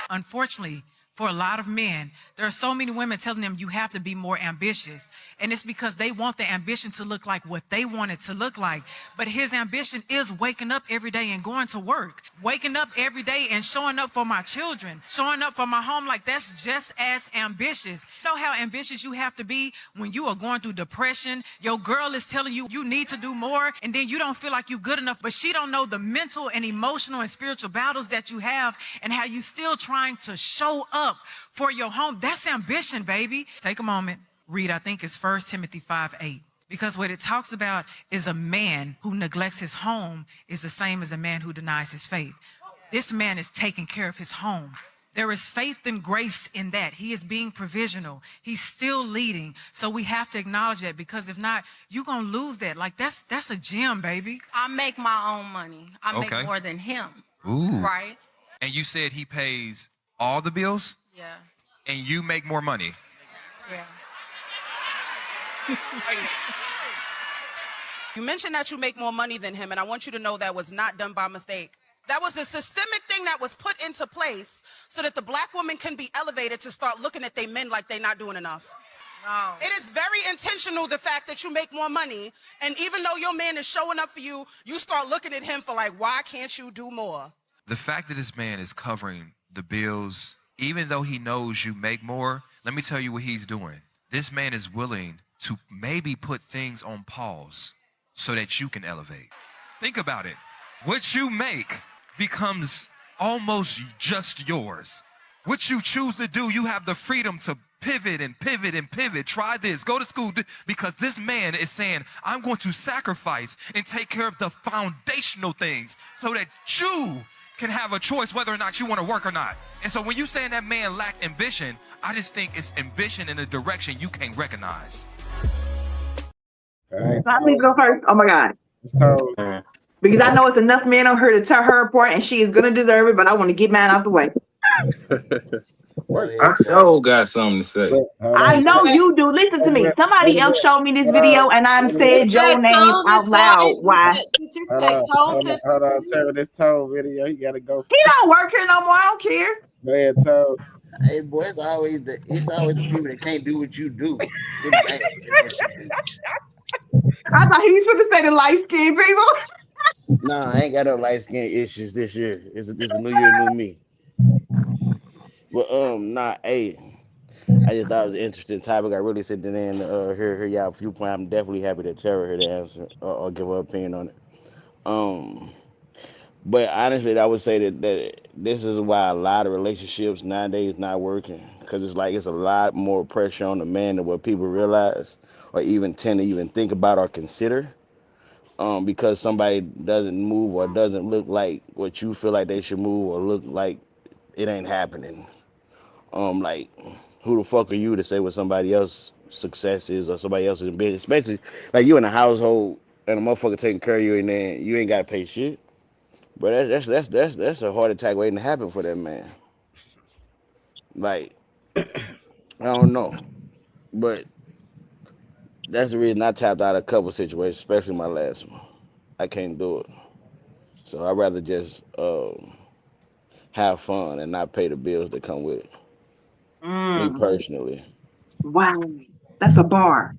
Unfortunately, for a lot of men, there are so many women telling them you have to be more ambitious. And it's because they want the ambition to look like what they want it to look like. But his ambition is waking up every day and going to work. Waking up every day and showing up for my children. Showing up for my home. Like, that's just as ambitious. You know how ambitious you have to be when you are going through depression? Your girl is telling you you need to do more, and then you don't feel like you're good enough. But she don't know the mental and emotional and spiritual battles that you have and how you still trying to show up for your home. That's ambition, baby. Take a moment, read, I think it's 1 Timothy 5:8. Because what it talks about is a man who neglects his home is the same as a man who denies his faith. This man is taking care of his home. There is faith and grace in that. He is being provisional. He's still leading. So we have to acknowledge that, because if not, you're going to lose that. Like, that's a gem, baby. I make my own money. I make more than him. Ooh. Right? And you said he pays all the bills? Yeah. And you make more money? Yeah. You mentioned that you make more money than him, and I want you to know that was not done by mistake. That was a systemic thing that was put into place so that the black woman can be elevated to start looking at their men like they're not doing enough. No. It is very intentional, the fact that you make more money, and even though your man is showing up for you, you start looking at him for like, why can't you do more? The fact that this man is covering the bills, even though he knows you make more, let me tell you what he's doing. This man is willing to maybe put things on pause so that you can elevate. Think about it. What you make becomes almost just yours. What you choose to do, you have the freedom to pivot and pivot and pivot. Try this, go to school, because this man is saying, I'm going to sacrifice and take care of the foundational things so that you can have a choice whether or not you want to work or not. And so when you saying that man lacked ambition, I just think it's ambition in a direction you can't recognize. All right. Let me go first. Oh my God. Because I know it's enough men on her to tear her apart, and she is gonna deserve it, but I want to get mine out the way. I sure got something to say. I know you do. Listen to me. Somebody else showed me this video, and I'm saying your name out loud. Why? Hold on, Trevor. This Toe video, he gotta go. He don't work here no more. I don't care. Go ahead, Toe. Hey, boy, it's always the people that can't do what you do. I thought he was going to say the light skinned people. Nah, I ain't got no light skin issues this year. It's a new year, new me. But nah, hey, I just thought it was an interesting topic. I really sit there and hear y'all viewpoint. I'm definitely happy to tell her to answer or give her opinion on it. But honestly, I would say that this is why a lot of relationships nowadays not working, because it's a lot more pressure on the man than what people realize or even tend to even think about or consider. Because somebody doesn't move or doesn't look like what you feel like they should move or look like, it ain't happening. Like, who the fuck are you to say what somebody else's success is or somebody else's business? Especially like you in a household and a motherfucker taking care of you, and then you ain't gotta pay shit. But that's a heart attack waiting to happen for that man. Like, I don't know, but that's the reason I tapped out of a couple situations, especially my last one. I can't do it, so I'd rather just have fun and not pay the bills that come with it. Me personally. Wow, that's a bar.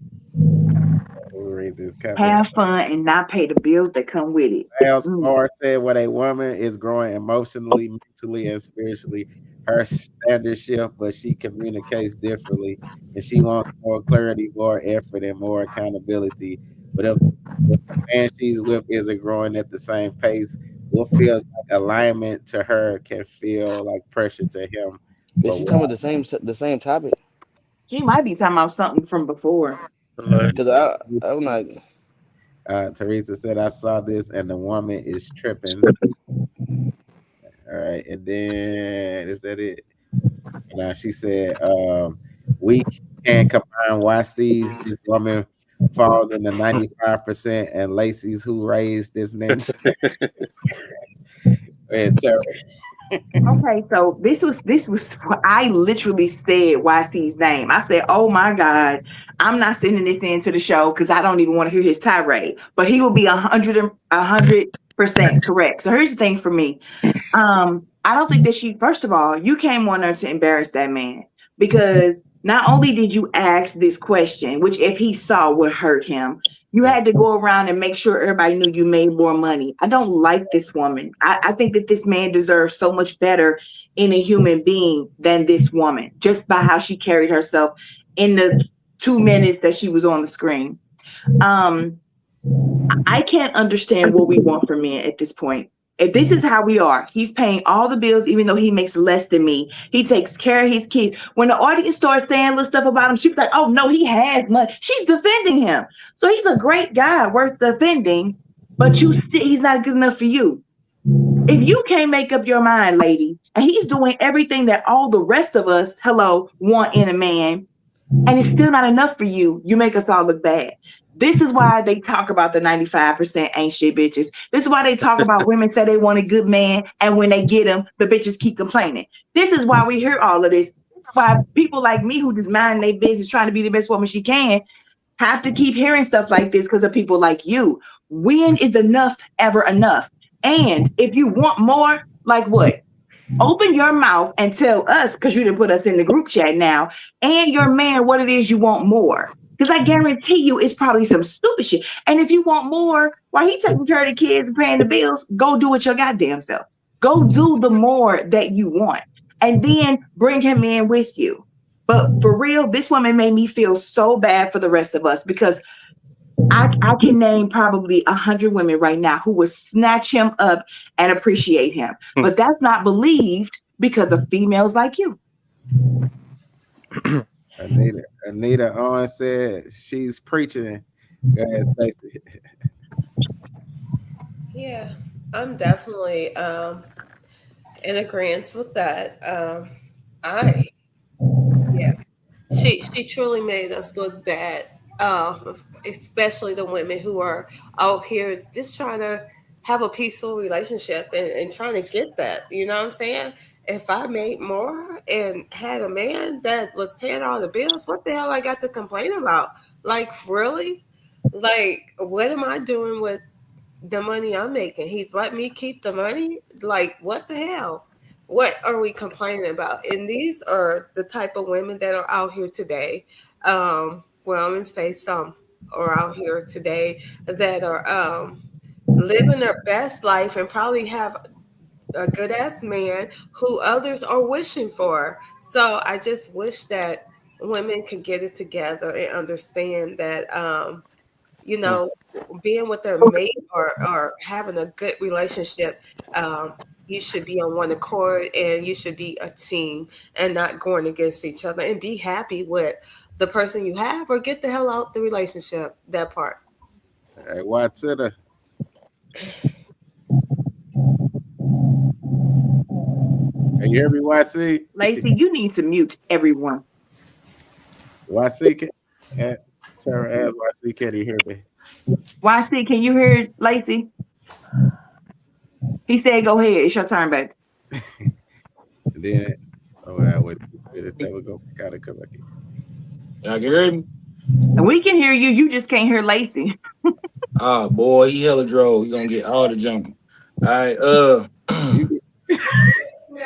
Have fun and not pay the bills that come with it. Else Moore said, when a woman is growing emotionally, mentally, and spiritually, her standards shift, but she communicates differently, and she wants more clarity, more effort, and more accountability. But if the man she's with isn't growing at the same pace, what feels like alignment to her can feel like pressure to him. Is she talking about the same topic? She might be talking about something from before. Because I'm like, Teresa said, I saw this and the woman is tripping. All right, and then is that it? Now she said, we can combine YC's this woman falls in the 95% and Lacey's who raised this ninja. And Tara. Okay, so this was I literally said YC's name. I said, "Oh my God, I'm not sending this into the show because I don't even want to hear his tirade." But he will be 100% correct. So here's the thing for me. I don't think that first of all, you came on there to embarrass that man because not only did you ask this question, which if he saw would hurt him, you had to go around and make sure everybody knew you made more money. I don't like this woman. I think that this man deserves so much better in a human being than this woman, just by how she carried herself in the 2 minutes that she was on the screen. I can't understand what we want from men at this point. If this is how we are, he's paying all the bills, even though he makes less than me. He takes care of his kids. When the audience starts saying little stuff about him, she's like, "Oh no, he has money." She's defending him. So he's a great guy worth defending, but he's not good enough for you. If you can't make up your mind, lady, and he's doing everything that all the rest of us, want in a man, and it's still not enough for you, you make us all look bad. This is why they talk about the 95% ain't shit bitches. This is why they talk about women say they want a good man, and when they get him, the bitches keep complaining. This is why we hear all of this. This is why people like me who just mind their business trying to be the best woman she can have to keep hearing stuff like this because of people like you. When is enough ever enough? And if you want more, like what? Open your mouth and tell us, because you didn't put us in the group chat now, and your man what it is you want more. Because I guarantee you it's probably some stupid shit. And if you want more, while he taking care of the kids and paying the bills, go do it your goddamn self. Go do the more that you want. And then bring him in with you. But for real, this woman made me feel so bad for the rest of us because I can name probably 100 women right now who would snatch him up and appreciate him. But that's not believed because of females like you. Anita on said she's preaching. Go ahead, Stacey. Yeah, I'm definitely in agreement with that. She truly made us look bad, especially the women who are out here just trying to have a peaceful relationship and trying to get that. You know what I'm saying? If I made more and had a man that was paying all the bills, what the hell I got to complain about? Like, really? Like, what am I doing with the money I'm making? He's let me keep the money? Like, what the hell? What are we complaining about? And these are the type of women that are out here today. Well, I'm going to say some are out here today that are living their best life and probably have a good ass man who others are wishing for. So I just wish that women could get it together and understand that, being with their mate or having a good relationship, you should be on one accord and you should be a team and not going against each other and be happy with the person you have or get the hell out the relationship. That part. Hey, what's it? Can you hear me, YC? Lacey, you need to mute everyone. YC, Tara asked YC, can you hear me? YC, can you hear Lacey? He said, "Go ahead. It's your turn, baby." Then, wait, we go. Gotta come back in. Y'all can hear me? And we can hear you. You just can't hear Lacey. Oh boy, he hella drove. He gonna get all the jumping. All right,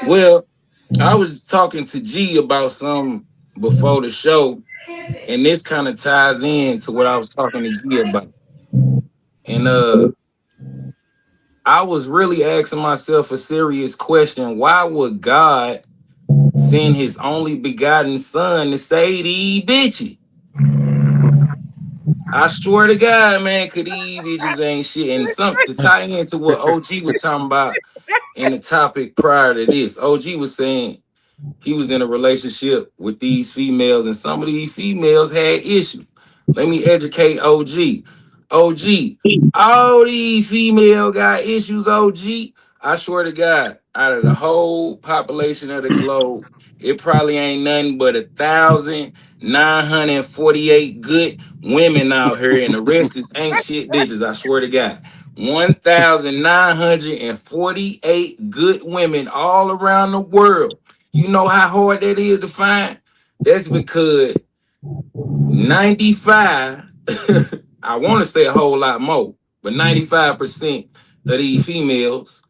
well, I was talking to G about some before the show, and this kind of ties in to what I was talking to G about. And I was really asking myself a serious question. Why would God send his only begotten son to save these bitches? I swear to God, man, could these bitches ain't shit. And something to tie into what OG was talking about in the topic prior to this. OG was saying he was in a relationship with these females, and some of these females had issues. Let me educate OG. OG, all these females got issues, OG. I swear to God, out of the whole population of the globe, it probably ain't nothing but 1,948 good women out here, and the rest is ain't shit bitches. I swear to God. 1,948 good women all around the world. You know how hard that is to find? That's because 95, I want to say a whole lot more, but 95% of these females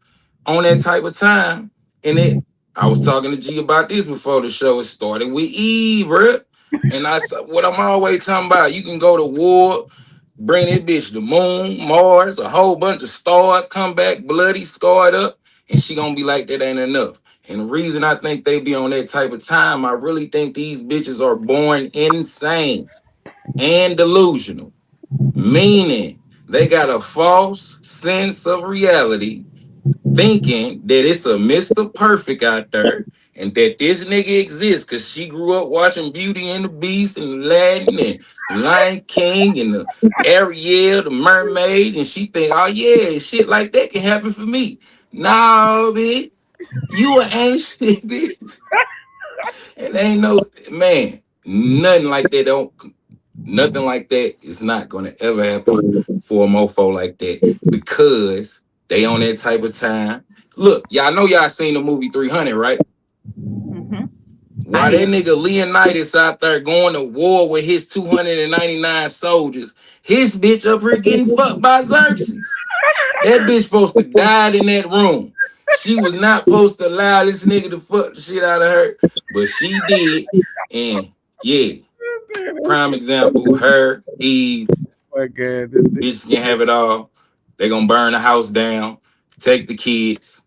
on that type of time. And I was talking to G about this before the show. It started with Eve, bruh. And what I'm always talking about, you can go to war, bring that bitch to moon, Mars, a whole bunch of stars, come back bloody, scarred up, and she gonna be like, that ain't enough. And the reason I think they be on that type of time, I really think these bitches are born insane and delusional, meaning they got a false sense of reality, thinking that it's a Mr. Perfect out there and that this nigga exists because she grew up watching Beauty and the Beast and Aladdin and Lion King and the Ariel, the mermaid, and she think, oh yeah, shit like that can happen for me. No, bitch, you ain't shit, bitch. And ain't no, man, nothing like that don't. Nothing like that is not gonna ever happen for a mofo like that because they on that type of time. Look, y'all know y'all seen the movie 300, right? Mm-hmm. Why that nigga Leonidas out there going to war with his 299 soldiers, his bitch up here getting fucked by Xerxes. That bitch supposed to die in that room. She was not supposed to allow this nigga to fuck the shit out of her, but she did. And yeah, prime example, her, Eve, My God, bitches can have it all. They gonna burn the house down, take the kids.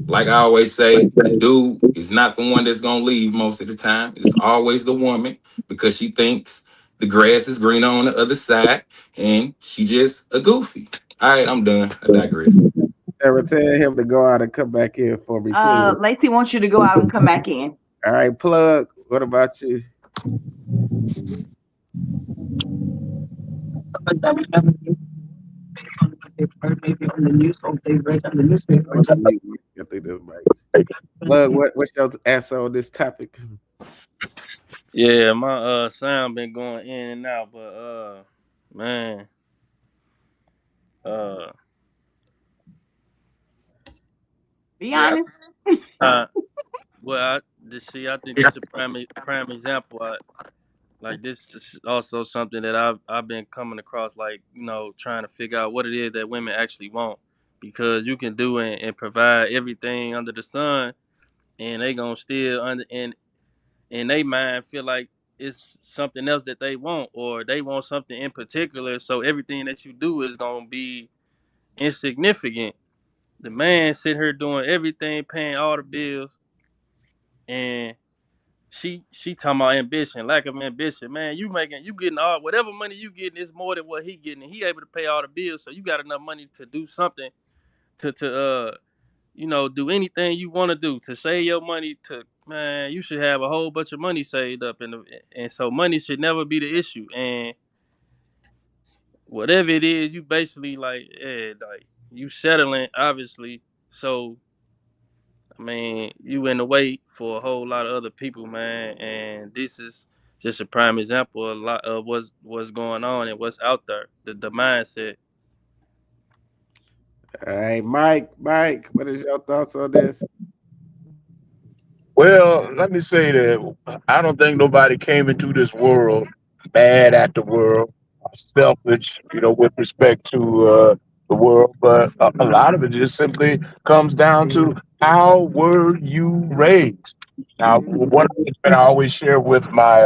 Like I always say, the dude is not the one that's gonna leave most of the time. It's always the woman because she thinks the grass is greener on the other side, and she just a goofy. All right, I'm done. I digress. Sarah, tell him to go out and come back in for me, please. Lacey wants you to go out and come back in. All right, Plug. What about you? Maybe on the news or they read on the newspaper. I think that's right. Plug, what's your answer on this topic? Yeah, my sound been going in and out, but man, Be yeah, honest. well, I think this is a prime example. Like this is also something that I've been coming across, like trying to figure out what it is that women actually want, because you can do and provide everything under the sun, and they gonna still under in they mind feel like it's something else that they want, or they want something in particular. So everything that you do is gonna be insignificant. The man sitting here doing everything, paying all the bills, and she talking about ambition, lack of ambition. Man, you getting all whatever money you getting is more than what he getting, and he able to pay all the bills. So you got enough money to do something to do anything you want to do to save your money. To man, you should have a whole bunch of money saved up, and so money should never be the issue. And whatever it is, you basically like you settling obviously. So I mean, you in the way for a whole lot of other people, man, and this is just a prime example of a lot of what's going on and what's out there. The mindset. All right, Mike, what is your thoughts on this? Well, let me say that I don't think nobody came into this world mad at the world, selfish, with respect to the world. But a lot of it just simply comes down to how were you raised. Now, one thing that I always share with my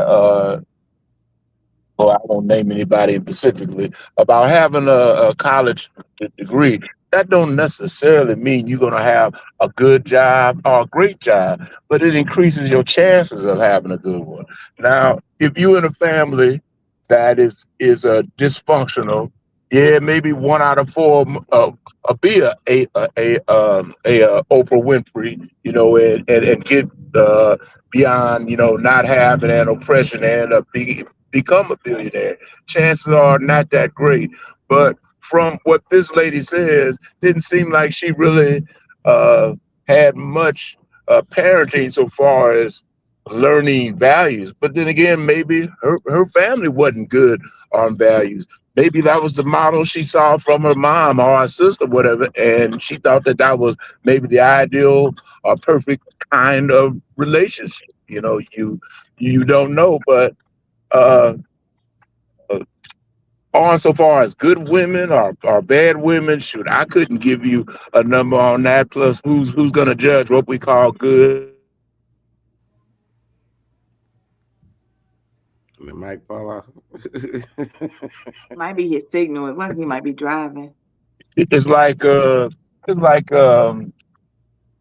well, I won't name anybody specifically, about having a college degree. That don't necessarily mean you're going to have a good job or a great job, but it increases your chances of having a good one. Now, if you're in a family that is dysfunctional, yeah, maybe 1 out of 4 be a Oprah Winfrey, and get beyond, not having an oppression and become a billionaire. Chances are not that great. But from what this lady says, didn't seem like she really had much parenting so far as learning values. But then again, maybe her family wasn't good on values. Maybe that was the model she saw from her mom or her sister, whatever, and she thought that that was maybe the ideal or perfect kind of relationship. You know, you don't know, but uh, on so far as good women or bad women, shoot, I couldn't give you a number on that. Plus, who's gonna judge what we call good? The mic fall off. Might be his signal. It like he might be driving. It's like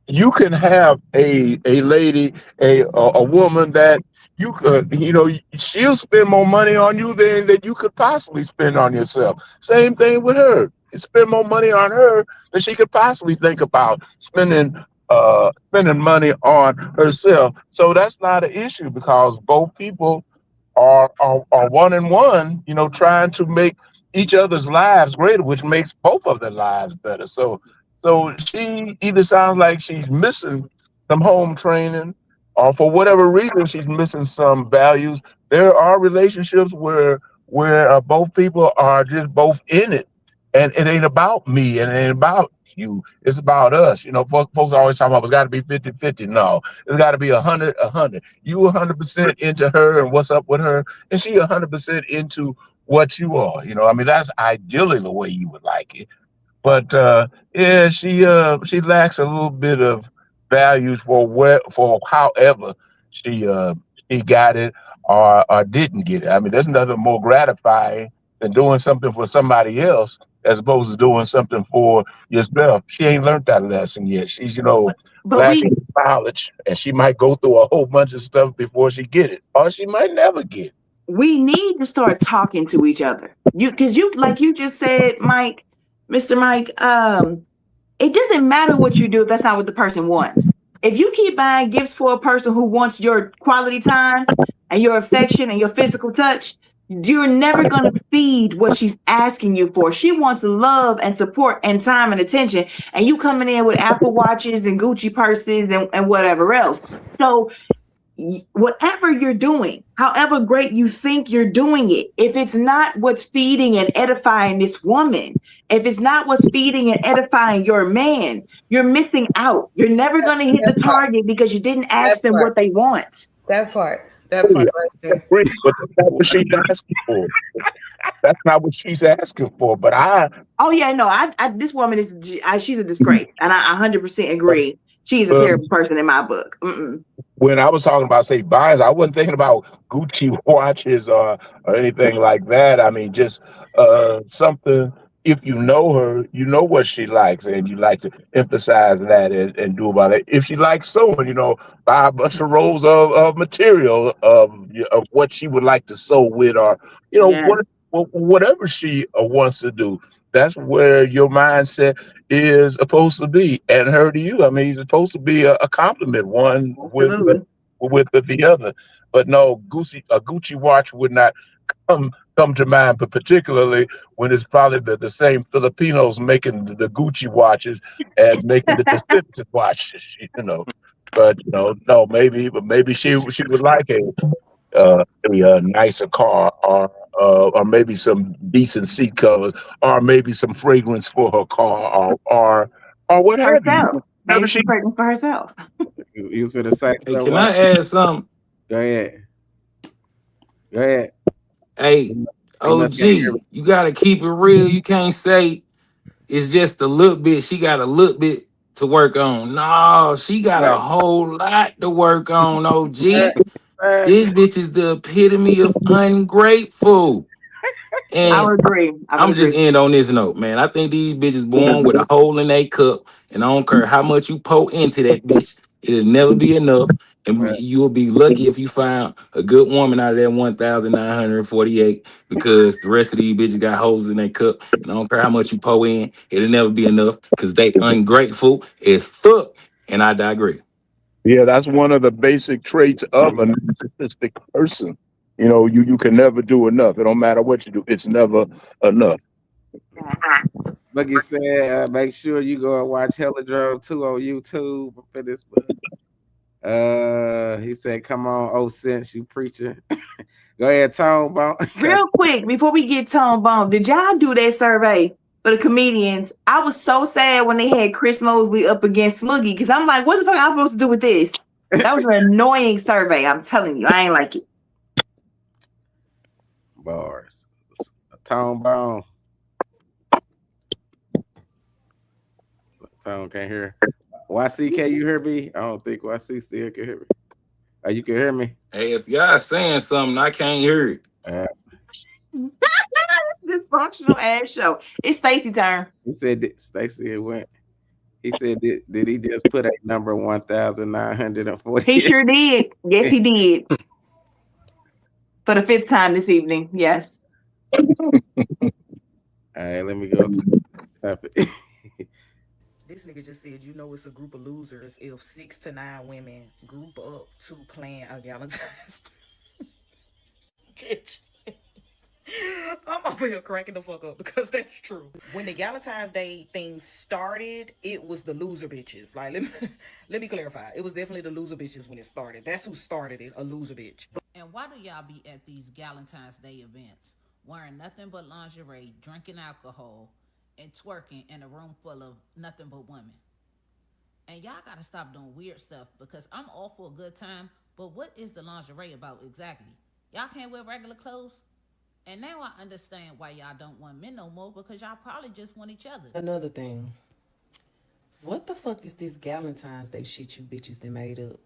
you can have a lady, a woman that you could, you know, she'll spend more money on you than you could possibly spend on yourself. Same thing with her. You spend more money on her than she could possibly think about spending money on herself. So that's not an issue because both people are one and one, you know, trying to make each other's lives greater, which makes both of their lives better. So she either sounds like she's missing some home training, or for whatever reason she's missing some values. There are relationships where both people are just both in it, and it ain't about me and it ain't about you. It's about us. You know, folks always talk about it's got to be 50-50. No, it's got to be 100-100. You 100% into her and what's up with her, and she 100% into what you are. You know, I mean, that's ideally the way you would like it. But yeah, she lacks a little bit of values for however she she got it or didn't get it. I mean, there's nothing more gratifying than doing something for somebody else as opposed to doing something for yourself. She ain't learned that lesson yet. She's, you know, But lacking knowledge, and she might go through a whole bunch of stuff before she get it, or she might never get it. we need to start talking to each other. Because you, like you just said, Mike, Mr. Mike, it doesn't matter what you do if that's not what the person wants. If you keep buying gifts for a person who wants your quality time and your affection and your physical touch, you're never going to feed what she's asking you for. She wants love and support and time and attention. And you coming in with Apple Watches and Gucci purses and whatever else. So whatever you're doing, however great you think you're doing it, if it's not what's feeding and edifying this woman, if it's not what's feeding and edifying your man, you're missing out. You're never going to hit the target because you didn't ask them what they want. That part right there. Great, but that's not what she's asking for. That's not what she's asking for. But oh yeah, no, I this woman is she's a disgrace, and I 100% agree. She's a terrible person in my book. When I was talking about, say, buys, I wasn't thinking about Gucci watches or anything like that. I mean, just something. If you know her, you know what she likes, and you like to emphasize that and do about it. If she likes sewing, you know, buy a bunch of rolls of material of what she would like to sew with, or you know, whatever she wants to do. That's where your mindset is supposed to be, and her to you. I mean, it's supposed to be a compliment, one with the other. But no, a Gucci watch would not come to mind, but particularly when it's probably the same Filipinos making the Gucci watches and making the Pacific watches, you know. But you know, no, maybe she would like a nicer car, or maybe some decent seat covers, or maybe some fragrance for her car, or what have you. Maybe some fragrance for herself. You was gonna say, hey, can I add something? Go ahead. Go ahead. Hey, OG, you gotta keep it real. You can't say it's just a little bit. She got a little bit to work on. No, she got a whole lot to work on, OG. This bitch is the epitome of ungrateful. And I would agree. I'm just end on this note, man. I think these bitches born with a hole in their cup, and I don't care how much you pour into that bitch, it'll never be enough. And you'll be lucky if you find a good woman out of that 1,948, because the rest of these bitches got holes in their cup. And I don't care how much you pour in, it'll never be enough because they ungrateful as fuck. And I digress. Yeah, that's one of the basic traits of a narcissistic person. You know, you can never do enough. It don't matter what you do, it's never enough. Boogie said, make sure you go and watch Hella Drove 2 on YouTube for this book. He said, "Come on, oh sense, you preacher." Go ahead, Tone Bone. Real quick, before we get Tone Bone, did y'all do that survey for the comedians? I was so sad when they had Chris Mosley up against Smuggy because I'm like, what the fuck am I supposed to do with this? That was an annoying survey. I'm telling you, I ain't like it. Bars. Tone Bone. Tone can't hear. YC, can you hear me? I don't think YC still can hear me. Oh, you can hear me? Hey, if y'all saying something, I can't hear it. Dysfunctional ass show. It's Stacy turn. He said Stacy went. He said, did he just put a number 1,940? He sure did. Yes, he did. For the 5th time this evening. Yes. All right, let me go to the topic. This nigga just said, you know, it's a group of losers if 6 to 9 women group up to plan a Valentine's. Bitch. I'm over here cracking the fuck up because that's true. When the Valentine's Day thing started, it was the loser bitches. Like, let me clarify. It was definitely the loser bitches when it started. That's who started it, a loser bitch. And why do y'all be at these Valentine's Day events wearing nothing but lingerie, drinking alcohol, and twerking in a room full of nothing but women? And y'all gotta stop doing weird stuff because I'm all for a good time, but what is the lingerie about exactly? Y'all can't wear regular clothes? And now I understand why y'all don't want men no more because y'all probably just want each other. Another thing. What the fuck is this Valentine's Day shit you bitches that made up?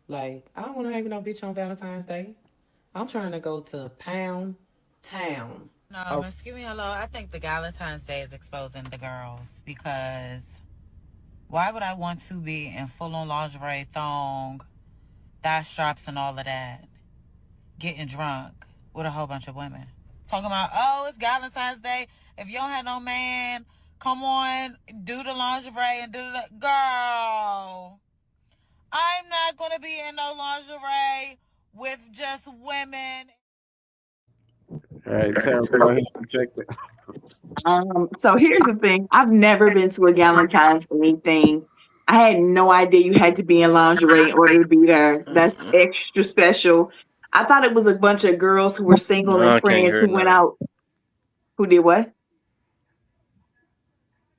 Like, I don't want to hang with no bitch on Valentine's Day. I'm trying to go to Pound Town. No, excuse me, hello. I think the Valentine's Day is exposing the girls because why would I want to be in full-on lingerie, thong, thigh straps, and all of that, getting drunk with a whole bunch of women? Talking about, oh, it's Valentine's Day. If you don't have no man, come on, do the lingerie and do the... Girl, I'm not going to be in no lingerie with just women. All right, Tara, go ahead and take it. So here's the thing. I've never been to a Valentine's anything. I had no idea you had to be in lingerie in order to be there. That's extra special. I thought it was a bunch of girls who were single No, I and can't friends hear who went nothing. out. Who did what?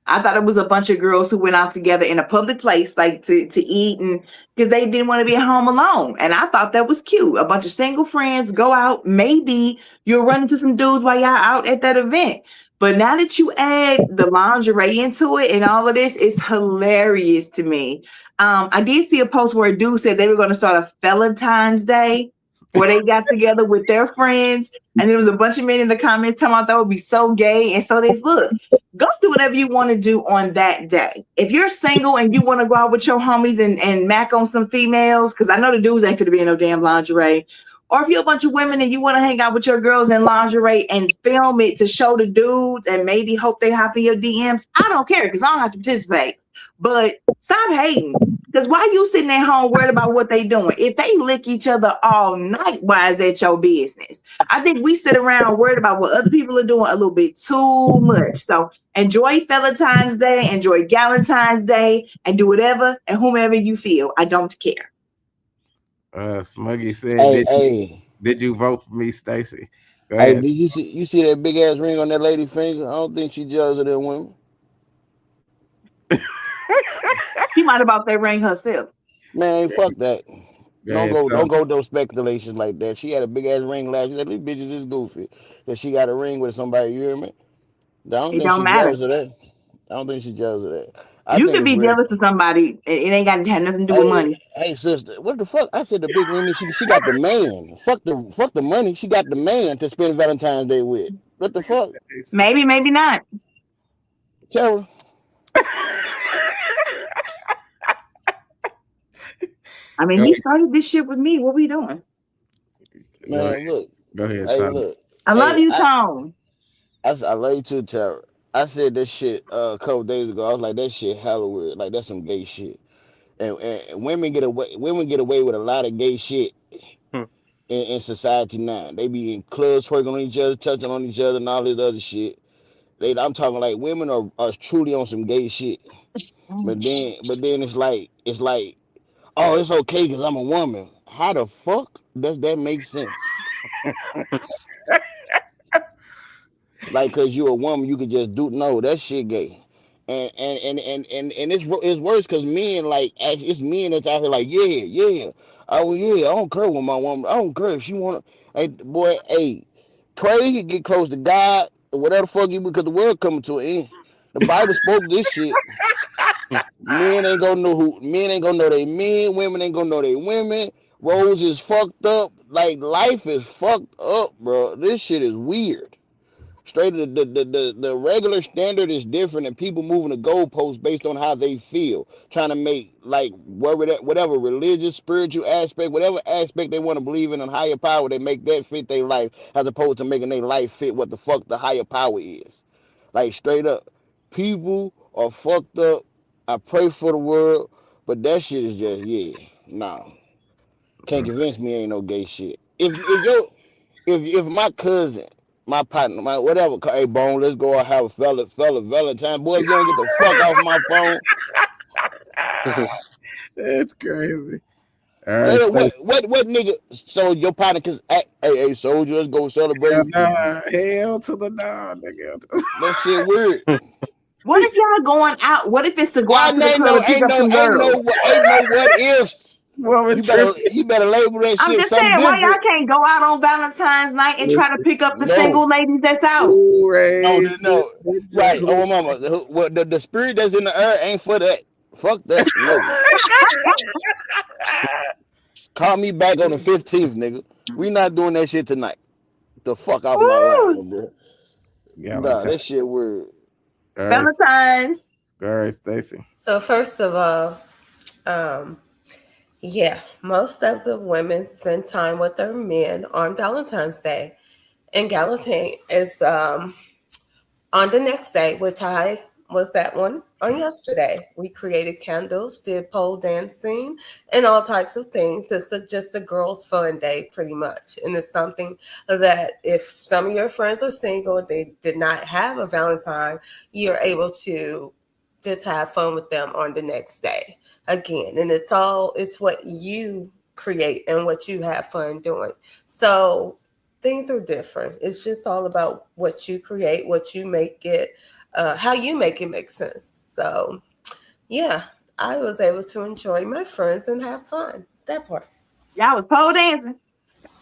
I thought it was a bunch of girls who went out together in a public place, like to eat, and because they didn't want to be at home alone. And I thought that was cute. A bunch of single friends go out. Maybe you'll run into some dudes while y'all out at that event. But now that you add the lingerie into it and all of this, it's hilarious to me. I did see a post where a dude said they were going to start a Valentine's Day where they got together with their friends, and there was a bunch of men in the comments talking about that would be so gay. And so they look, go do whatever you want to do on that day. If you're single and you want to go out with your homies and mac on some females, because I know the dudes ain't gonna be in no damn lingerie. Or if you're a bunch of women and you want to hang out with your girls in lingerie and film it to show the dudes and maybe hope they hop in your DMs, I don't care because I don't have to participate. But stop hating. Because why you sitting at home worried about what they doing? If they lick each other all night, why is that your business? I think we sit around worried about what other people are doing a little bit too much. So enjoy Valentine's Day, enjoy Galentine's Day, and do whatever and whomever you feel. I don't care. Smuggy said, Hey, did you vote for me, Stacy? Go hey, ahead. did you see that big ass ring on that lady finger? I don't think she jealous of them women. She might have bought that ring herself. Man, fuck that. Don't ahead, go those speculations like that. She had a big ass ring last year. These bitches is goofy. That she got a ring with somebody, you hear me? I don't It think don't she matter. jealous of that. I don't think she jealous of that. I You think could it's be real. jealous of somebody. It ain't got to have nothing to do with money. Hey, sister, what the fuck? I said the big ring. She got the man. Fuck the money. She got the man to spend Valentine's Day with. What the fuck? Maybe, maybe not. Tara. I mean, he started this shit with me. What we doing? Man, look. Go ahead, Hey, Tom. look. I love you, Tone. I love you too, Tara. I said this shit a couple days ago. I was like, that shit hella weird. Like that's some gay shit. And women get away with a lot of gay shit in society now. They be in clubs twerking on each other, touching on each other, and all this other shit. I'm talking like women are truly on some gay shit. But then it's like oh, it's okay because I'm a woman. How the fuck does that make sense? Like, cause you're a woman, you could just do no. That shit gay. And it's worse because men like it's men that's out here like yeah oh yeah I don't care with my woman I don't care if she want hey boy hey pray he get close to God or whatever the fuck you because the world coming to an end. The Bible spoke this shit. Men ain't gonna know they men. Women ain't gonna know they women. Roles is fucked up. Like life is fucked up, bro. This shit is weird. Straight the regular standard is different, and people moving the goalposts based on how they feel, trying to make like whatever religious, spiritual aspect, whatever aspect they want to believe in, and higher power, they make that fit their life, as opposed to making their life fit what the fuck the higher power is. Like straight up, people are fucked up. I pray for the world, but that shit is just nah. Can't convince me ain't no gay shit. If my cousin, my partner, my whatever, hey Bone, let's go and have a fella Valentine. Boy, if you don't get the fuck off my phone, That's crazy. All right, Stacey. what nigga? So your partner can hey soldier, let's go Hell celebrate. nah. Hell to the nah, nigga. That shit weird. What if y'all going out? What if it's to go I out to the ain't club no and pick up some girls? ain't no what ifs. Woman tripping. You better label that I'm shit just something saying, why y'all different. can't go out on Valentine's night and try to pick up the No, single ladies that's out? Who no, raised this no. bitch? Right. Oh, mama. Well, the spirit that's in the air ain't for that. Fuck that. No. Call me back on the 15th, nigga. We not doing that shit tonight. The fuck off my Woo! line, bro. Nah, Galentine. that shit weird. All right, Valentine's. all right, Stacey. So first of all, um, yeah, most of the women spend time with their men on Valentine's Day, and Galentine is on the next day, which I was that one on yesterday. We created candles, did pole dancing, and all types of things. It's just a girls' fun day, pretty much. And it's something that if some of your friends are single and they did not have a Valentine, you're able to just have fun with them on the next day again. And it's what you create and what you have fun doing. So things are different. It's just all about what you create, what you make it, how you make it make sense. So, yeah, I was able to enjoy my friends and have fun. That part. Y'all was pole dancing.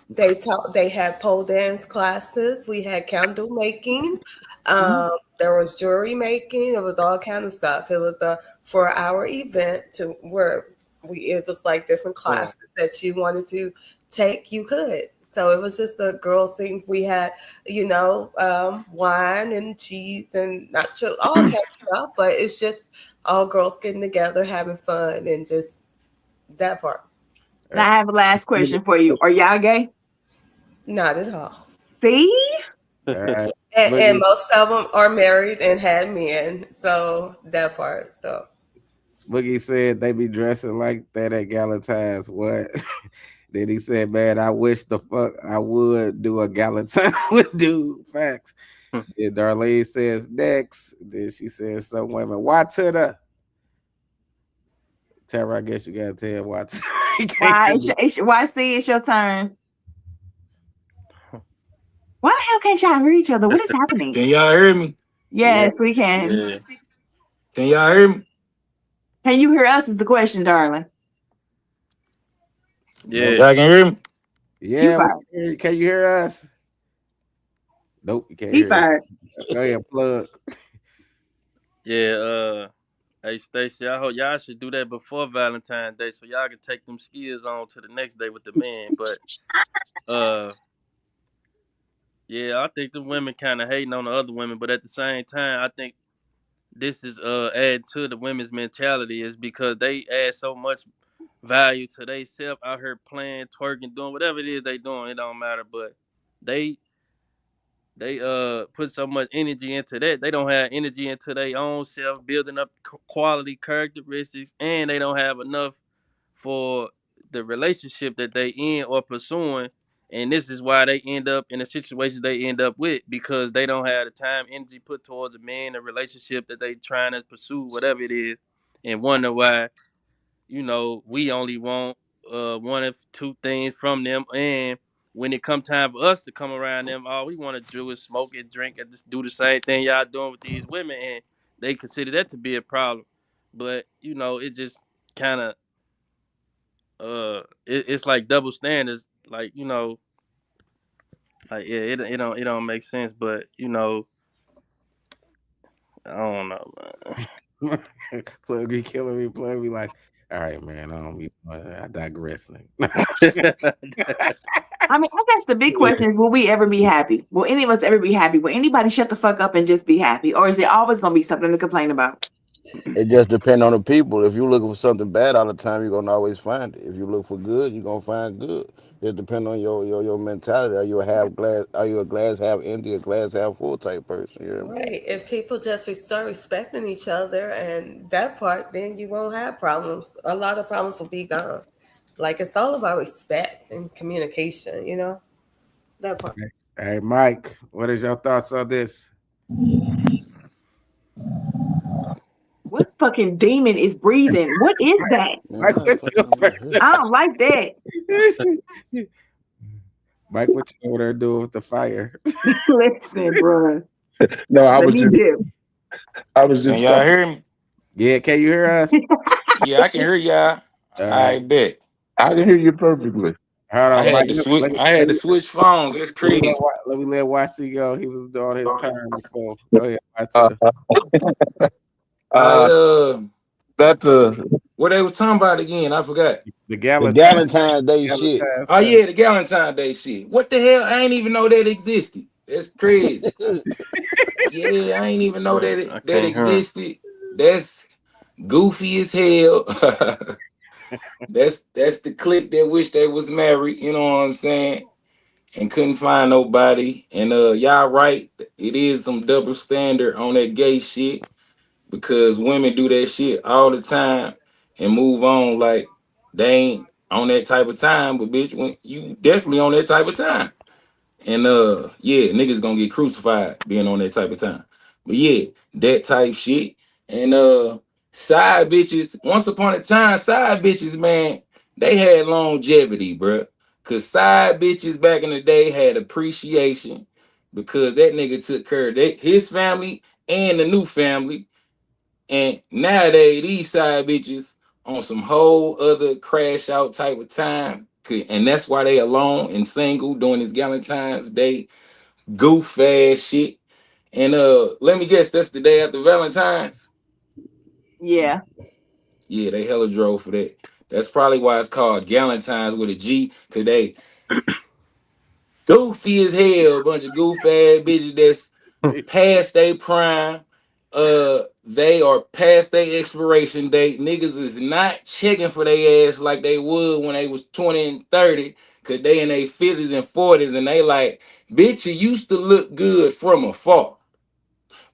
They had pole dance classes. We had candle making. Mhm. There was jewelry making. It was all kind of stuff. It was a 4-hour event to where it was like different classes that you wanted to take, you could. So it was just a girl thing. We had, wine and cheese and nacho, all kind of stuff. But it's just all girls getting together, having fun, and just that part. Now I have a last question for you. Are y'all gay? Not at all. See? All right, And Boogie. most of them are married and had men. So that part. So Boogie said they be dressing like that at Galentine's. What? Then he said, "Man, I wish the fuck I would do a Galentine with dude." Facts. Then Darlene says next. Then she says, "Some women, why to the Tara? I guess you gotta tell why. You can't Why? hear me. Why? See, it's your turn. Why the hell can't y'all hear each other? What is happening? Can y'all hear me? Yes, we can. Yeah. Can y'all hear me? Can you hear us? Is the question, darling. Yeah. Y'all can hear me? You Yeah, we fired. can hear you. Can you hear us? Nope, you can't He hear us. fired. Go ahead, plug. Yeah. Hey Stacey, I hope y'all should do that before Valentine's Day so y'all can take them skills on to the next day with the men. But yeah, I think the women kind of hating on the other women, but at the same time, I think this is adding to the women's mentality is because they add so much value to they self out here playing, twerking, doing whatever it is they doing. It don't matter, but they put so much energy into that. They don't have energy into their own self, building up quality characteristics, and they don't have enough for the relationship that they in or pursuing. And this is why they end up in the situation they end up with because they don't have the time, energy put towards a man, a relationship that they trying to pursue, whatever it is, and wonder why you know, we only want one of two things from them, and when it come time for us to come around them, all we want to do is smoke and drink and just do the same thing y'all doing with these women, and they consider that to be a problem. But you know, it just kind of it's like double standards, like you know, like yeah, it don't make sense, but you know, I don't know, man. Plug be killing me. Plug be like, all right, man. I digress. I mean, I guess the big question is, will we ever be happy? Will any of us ever be happy? Will anybody shut the fuck up and just be happy? Or is there always going to be something to complain about? It just depends on the people. If you're looking for something bad all the time, you're gonna always find it. If you look for good, you're gonna find good. It depends on your mentality. Are you a half glass? Are you a glass half empty, or glass half full type person? You hear me? Right. If people just start respecting each other and that part, then you won't have problems. A lot of problems will be gone. Like it's all about respect and communication, you know? That part. Hey, Mike, what is your thoughts on this? What fucking demon is breathing? What is that? Mike, what you I don't like that. Mike, what you over there doing with the fire? Listen, bro. No, I Let was me just dip. I was Can just y'all talking. hear me? Yeah, can you hear us? Yeah, I can hear y'all. All I right. bet. I can hear you perfectly. Hold I on, Mike. had to switch. I had to switch phones. That's crazy. Let me let YC go. He was doing his turn before. Go ahead, YC. I That's what they was talking about again? I forgot. The The Galentine's Galentine's Day shit. Oh yeah, the Galentine Day shit. What the hell? I ain't even know that existed. That's crazy. Yeah, I ain't even know that I that can't hear 'em. existed. That's goofy as hell. that's the clique that wish they was married. You know what I'm saying? And couldn't find nobody. And y'all right. It is some double standard on that gay shit because women do that shit all the time and move on like they ain't on that type of time. But bitch, when you definitely on that type of time. And yeah, niggas gonna get crucified being on that type of time. But yeah, that type shit. And side bitches, once upon a time, side bitches, man, they had longevity, bruh. Cause side bitches back in the day had appreciation because that nigga took care of his family and the new family. And nowadays, these side bitches on some whole other crash out type of time. And that's why they alone and single during this Valentine's Day goof ass shit. And let me guess, that's the day after Valentine's. Yeah. Yeah, they hella drove for that. That's probably why it's called Galentine's with a G, cause they goofy as hell, a bunch of goof ass bitches that's past their prime. They are past their expiration date. Niggas is not checking for their ass like they would when they was 20 and 30, cause they in their 50s and 40s, and they like, bitch, you used to look good from afar,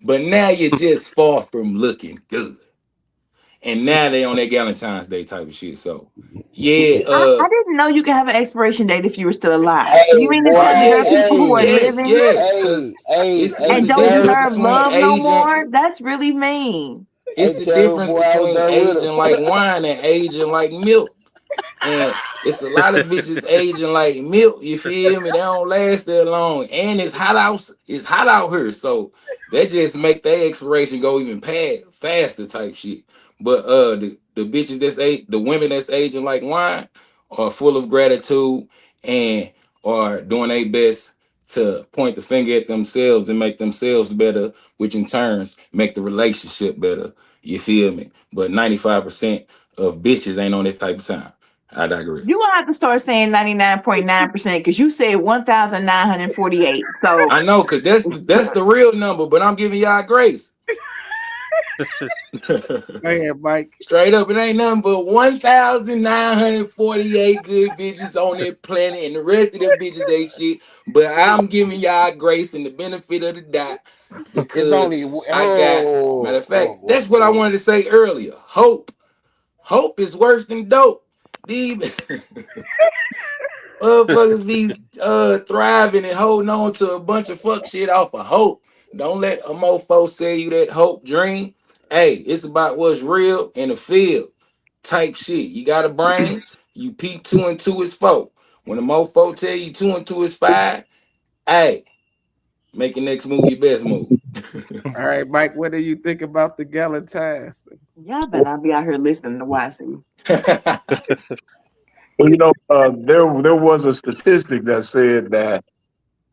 but now you're just far from looking good. And now they on that Valentine's Day type of shit. So yeah, I didn't know you could have an expiration date if you were still alive. You Hey mean to boy, tell me there are people who are yes, living cause it's and a don't difference deserve between love no aging. more? That's really mean. It's a tell difference boy I was between there with him. aging like wine and aging like milk. And it's a lot of bitches aging like milk. You feel me? They don't last that long, and it's hot out. It's hot out here, so that just make their expiration go even past faster type shit. But the bitches the women that's aging like wine are full of gratitude and are doing their best to point the finger at themselves and make themselves better, which in turns make the relationship better. You feel me? But 95% of bitches ain't on this type of time. I digress. You gonna have to start saying 99.9% because you said 1,948. So I know, cause that's the real number, but I'm giving y'all grace. Go ahead, Mike. Straight up, it ain't nothing but 1,948 good bitches on that planet, and the rest of them bitches ain't shit. But I'm giving y'all grace and the benefit of the doubt It's because only I got, matter of fact, that's what I wanted to say earlier. Hope is worse than dope. These motherfuckers be thriving and holding on to a bunch of fuck shit off of hope. Don't let a mofo sell you that hope dream. Hey, it's about what's real in the field. type shit. You got a brain, you peep 2 and 2 is 4. When the mofo tell you 2 and 2 is 5, hey, make your next move your best move. All right, Mike, what do you think about the Galentine's? Y'all better not be out here listening to YC. Well, there was a statistic that said that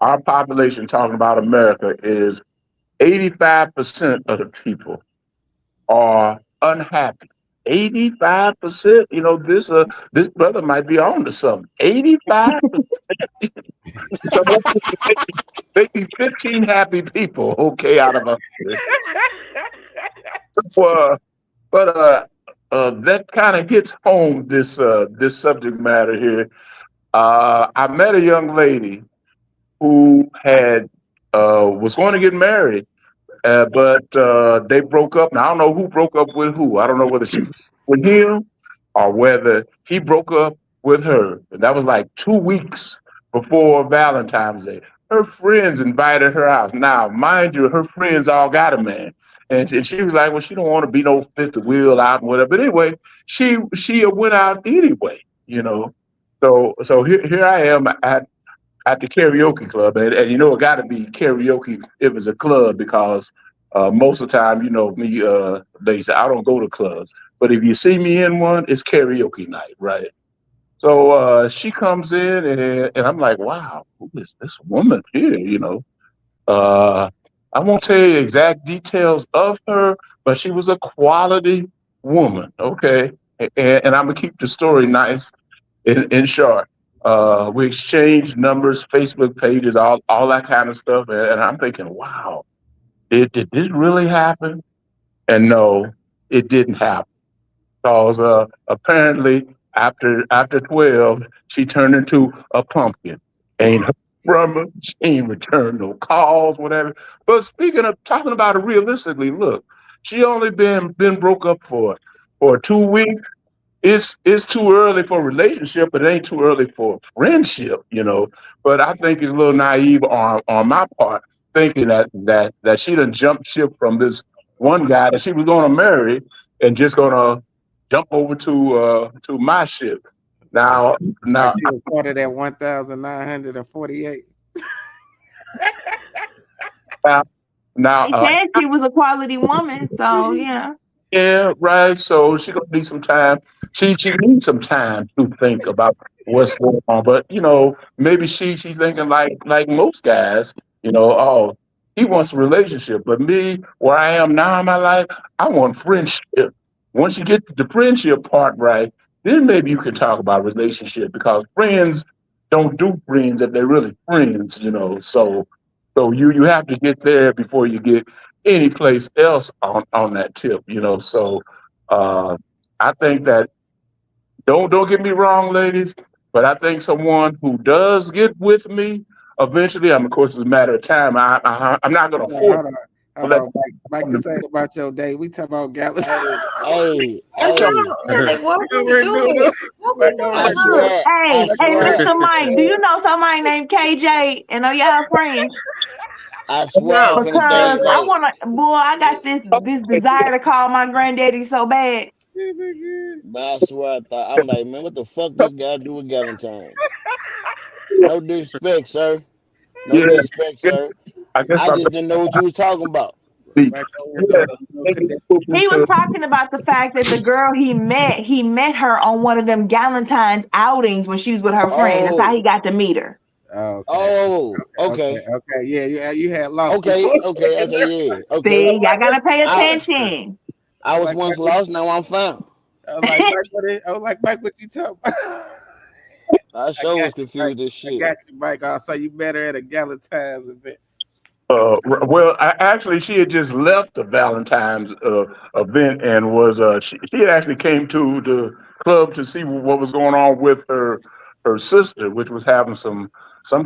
our population, talking about America, is 85% of the people are unhappy. 85%. This brother might be on to something. 85%. So maybe 15 happy people, okay, out of 100. But that kind of hits home this subject matter here. I met a young lady who had was going to get married, but they broke up. Now I don't know who broke up with who. I don't know whether she broke up with him or whether he broke up with her. And that was like 2 weeks before Valentine's Day. Her friends invited her out. Now, mind you, her friends all got a man. And she was like, well, she don't want to be no fifth wheel out and whatever. But anyway, she went out anyway. So here I am at the karaoke club, and it got to be karaoke if it's a club because most of the time, me, they say I don't go to clubs, but if you see me in one, it's karaoke night, right? So she comes in, and I'm like, wow, who is this woman here? I won't tell you exact details of her, but she was a quality woman, okay? And I'm gonna keep the story nice in short. We exchanged numbers, Facebook pages, all that kind of stuff. And I'm thinking, wow, did this really happen? And no, it didn't happen. Because apparently after 12, she turned into a pumpkin. Ain't heard from her, she ain't returned no calls, whatever. But speaking of talking about it realistically, look, she only been broke up for 2 weeks. It's too early for a relationship, but it ain't too early for friendship. But I think it's a little naive on my part, thinking that she done jumped ship from this one guy that she was gonna marry and just gonna jump over to my ship. Now Like she was part of that 1,948. now They said she was a quality woman, so yeah. Yeah, right. So she gonna need some time. She needs some time to think about what's going on. But maybe she's thinking like most guys. Oh, he wants a relationship, but me, where I am now in my life, I want friendship. Once you get the friendship part right, then maybe you can talk about relationship because friends don't do friends if they're really friends. So you have to get there before you get any place else on that tip. So I think that don't get me wrong, ladies, but I think someone who does get with me eventually, of course, it's a matter of time. I'm not gonna force it. Hold on, Mike. This ain't about your day. We talk about Gallup. Hey, Like, what are we doing? I swear, I Hey, swear, Mr. Mike, do you know somebody named KJ? And are y'all friends? I swear, I'm finna Because say, I like, wanna, boy, I got this desire to call my granddaddy so bad. but I swear, I'm like, man, what the fuck this guy do with Galentine? No disrespect, sir. No Yeah, disrespect, sir. I guess I just didn't know what you was talking about. He was talking about the fact that the girl he met her on one of them Galentine's outings when she was with her friend. That's how he got to meet her. Okay. Yeah, you had lost. Okay, yeah. Okay. See, y'all gotta pay attention. I was once lost, now I'm found. I was like, Mike, what you talking about? I sure was confused as shit. I got you, Mike. So you met her at a Galentine's event. Well, actually, she had just left the Valentine's event and was she had actually came to the club to see what was going on with her sister, which was having some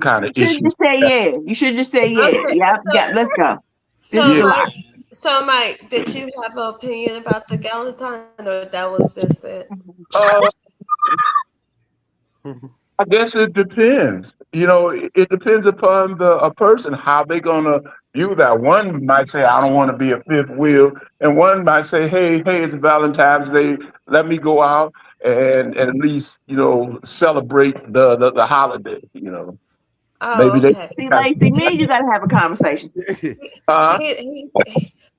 kind of You should issues. just say yeah. You should just say yeah. Okay, Yep, let's go. This So, is Mike, Mike, did you have an opinion about the Galentine, or that was just it? I guess it depends. It depends upon a person how they gonna You that one might say, I don't want to be a fifth wheel, and one might say, hey, it's Valentine's Day. Let me go out and at least, celebrate the holiday. Oh, Maybe they okay. See, Lacey, me and you got to have a conversation. uh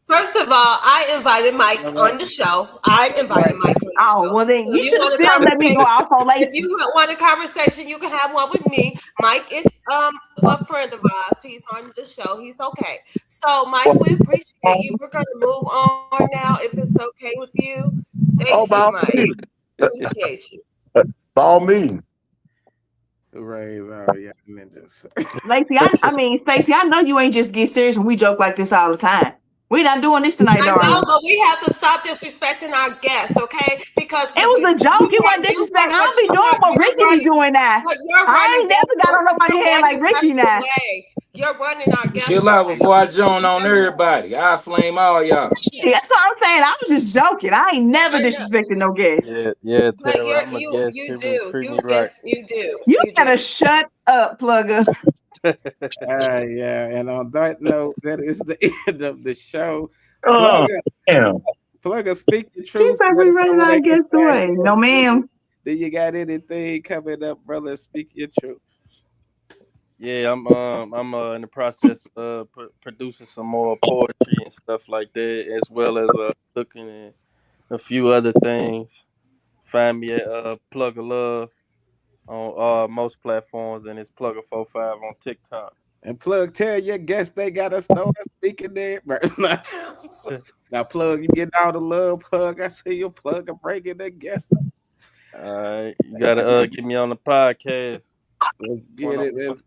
First of all, I invited Mike on the show. I invited Mike on the Oh, show. well, then So you if you should have want a still let me go conversation, off on if Lacey. you want a conversation, you can have one with me. Mike is a friend of ours. He's on the show. He's okay. So, Mike, we appreciate you. We're going to move on now, if it's okay with you. Thank oh, you, by all Mike. means. Appreciate you. By all means. Raise all y'all ninjas. Lacey, I mean, Stacey, I know you ain't just get serious when we joke like this all the time. We're not doing this tonight, I know, darling. but we have to stop disrespecting our guests, okay? Because It was a joke. It wasn't disrespect. I don't be doing what Ricky be doing now. you're I running ain't never got on nobody's head like Ricky guests now. away. You're running our guests Chill out away. before I join on everybody. I flame all y'all. See, that's what I'm saying. I was just joking. I ain't never I know, disrespecting no guest. Yeah, but Tara, I'm a guest. you Treat me, do. treat me right. You You gotta do. shut up, plugger. Yeah, and on that note, that is the end of the show. Oh, damn. Plugger, speak your She truth. said Let we them know running where our they can guests find away. you. No, ma'am. Do you got anything coming up, brother? Speak your truth. Yeah, I'm in the process of producing some more poetry and stuff like that, as well as cooking and a few other things. Find me at Plug of Love on most platforms, and it's Plugger45 on TikTok. And Plug, tell your guests they got to start speaking there. Now, Plug, you get all the love, Plug. I see you, Plug, and breaking the guest. All right, you gotta get me on the podcast. Let's get it.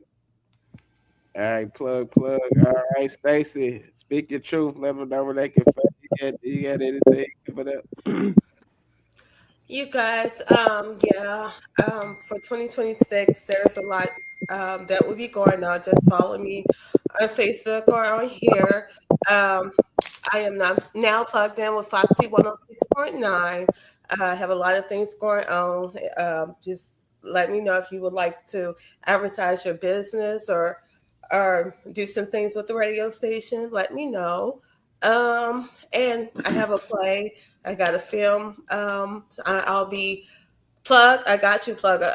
All right, plug. All right, Stacy, speak your truth. Let them know where they can find you. You got anything coming up? You guys, for 2026, there's a lot that will be going on. Just follow me on Facebook or on here. Um, I am now plugged in with Foxy 106.9. I have a lot of things going on. Just let me know if you would like to advertise your business or do some things with the radio station. Let me know. And I have a play. I got a film. So I'll be plug. I got you, plugger.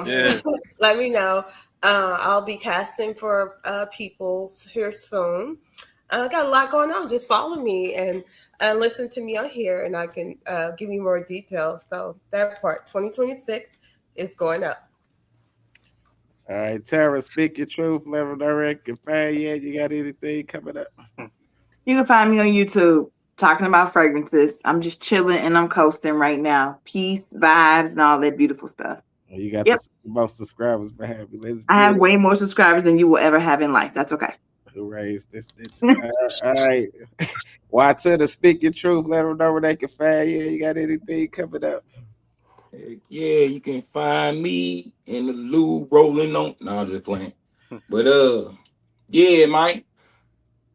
Yeah. Let me know. I'll be casting for people here soon. I got a lot going on. Just follow me and listen to me on here, and I can give you more details. So that part, 2026, is going up. All right, Tara, speak your truth. Let them know where they can find you. You got anything coming up? You can find me on YouTube talking about fragrances. I'm just chilling and I'm coasting right now. Peace, vibes, and all that beautiful stuff. You got Yep. the most subscribers behind me. Let's I get have it. way more subscribers than you will ever have in life. That's okay. Who raised this? All right. Why to the speak your truth? Let them know where they can find you. You got anything coming up? Heck yeah, you can find me in the loo rolling on. No, I'm just playing. But yeah, Mike.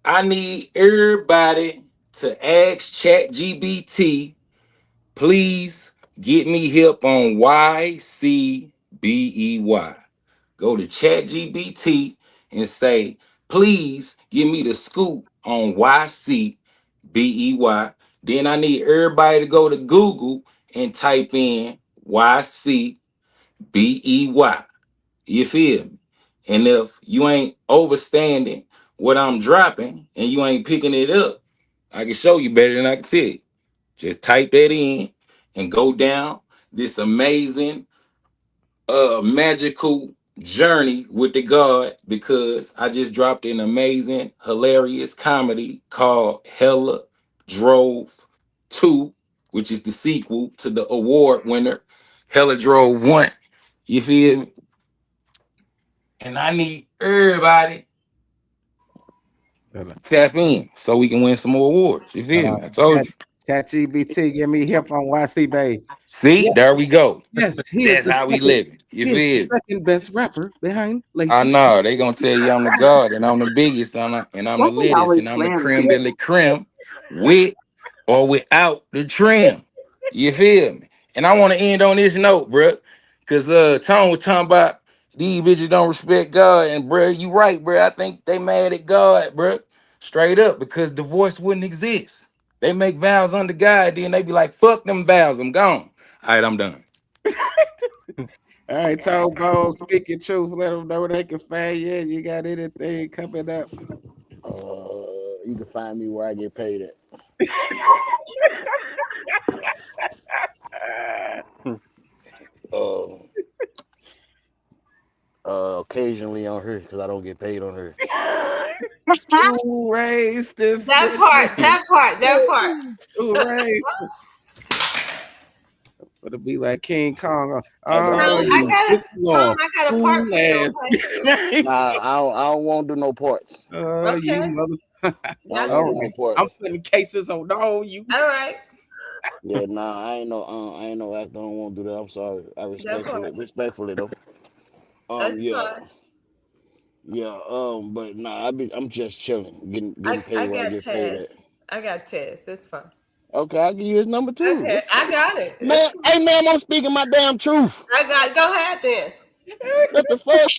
I need everybody to ask ChatGPT, please get me help on YCBEY. Go to ChatGPT and say, please give me the scoop on YCBEY. Then I need everybody to go to Google and type in YCBEY. You feel me? And if you ain't overstanding what I'm dropping and you ain't picking it up, I can show you better than I can tell you. Just type that in and go down this amazing magical journey with the God, because I just dropped an amazing, hilarious comedy called Hella Drove 2, which is the sequel to the award winner Hella Drove 1. You feel me? And I need everybody tap in so we can win some more awards. You feel me? I told you. ChatGPT, give me help on YC Bay. See, there we go. Yes, he is That's the how we second, live. You he is the feel me? second best rapper behind Lacey. I know they gonna tell you I'm the God and I'm the biggest and I'm Why the we latest always and I'm the playing with creme you? de la creme with or without the trim. You feel me? And I want to end on this note, bro, because Tone was talking about these bitches don't respect God, and bro, you right, bro. I think they mad at God, bro. Straight up, because divorce wouldn't exist. They make vows under God, then they be like, fuck them vows, I'm gone. All right, I'm done. All right, Toe Bo, speak your truth. Let them know they can find you. You got anything coming up? You can find me where I get paid at. Occasionally on her because I don't get paid on her. Who raised this? That part. Who raised? But it'll be like King Kong. I got a part for you. Okay? Nah, I don't want to do no parts. Okay. You mother. All right. I'm putting cases on all you. All right. Yeah, nah, I ain't no actor. I don't want to do that. I'm sorry. I respectfully though. That's fine. Yeah, but nah, I'm just chilling, getting paid where I get paid at. I got Tess. That's fine. Okay, I'll give you his number too. Okay, I got it. Man, hey man, I'm speaking my damn truth. Go ahead then. What the fuck?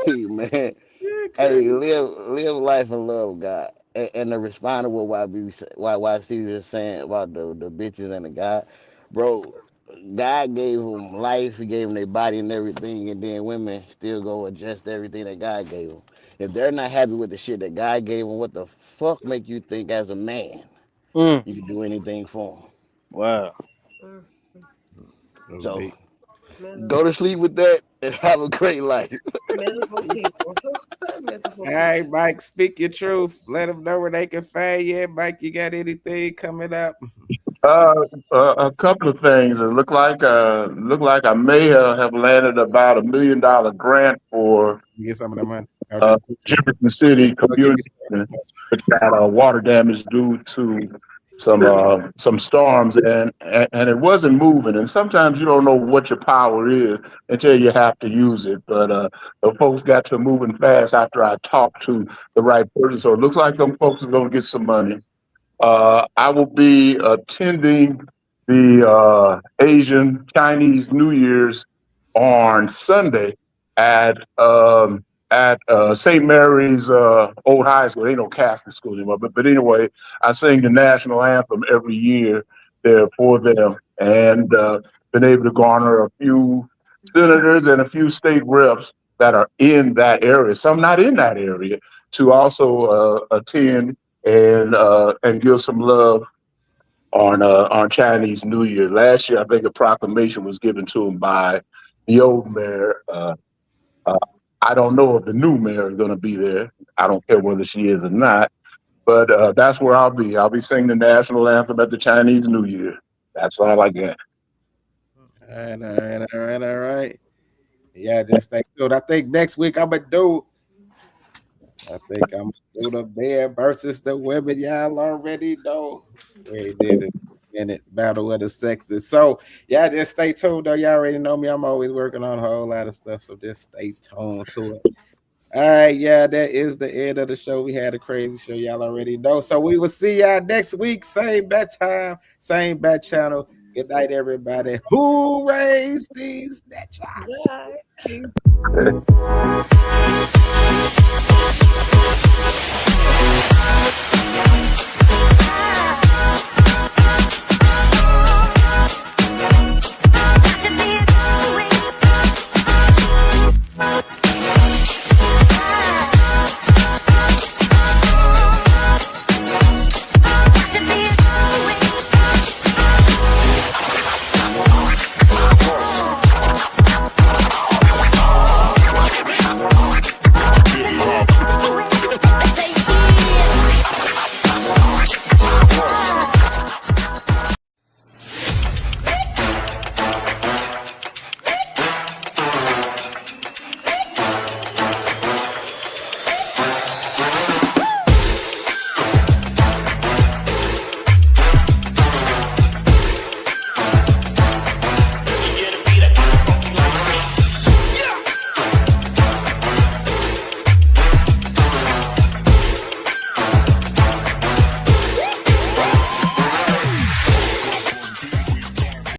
Hey man, hey, live life and love God. And the responding with why Caesar is saying about the bitches and the guy, bro. God gave them life, he gave them their body and everything, and then women still go adjust everything that God gave them. If they're not happy with the shit that God gave them, what the fuck make you think as a man you can do anything for them? Wow. So go to sleep with that and have a great life. Miserable people. All right, Mike, speak your truth. Let them know where they can find you. Mike, you got anything coming up? A couple of things. It look like I may have landed about $1 million grant for get some of the money. Jefferson City community, which got water damage due to some storms, and it wasn't moving. And sometimes you don't know what your power is until you have to use it. But the folks got to moving fast after I talked to the right person. So it looks like some folks are going to get some money. I will be attending the Asian Chinese New Year's on Sunday at St. Mary's Old High School. Ain't no Catholic school anymore, but anyway, I sing the national anthem every year there for them, and been able to garner a few senators and a few state reps that are in that area, some not in that area, to also attend and give some love on Chinese New Year. Last year, I think a proclamation was given to him by the old mayor. I don't know if the new mayor is going to be there. I don't care whether she is or not, but that's where I'll be. I'll be singing the national anthem at the Chinese New Year. That's all I got. All right. Yeah, just stay tuned. I think next week I'm gonna do the men versus the women. Y'all already know. We did it. Minute battle of the sexes. So yeah, just stay tuned though. Y'all already know me. I'm always working on a whole lot of stuff. So just stay tuned to it. All right, yeah, that is the end of the show. We had a crazy show, y'all already know. So we will see y'all next week. Same bad time, same bad channel. Good night, everybody. Who raised these snatchers?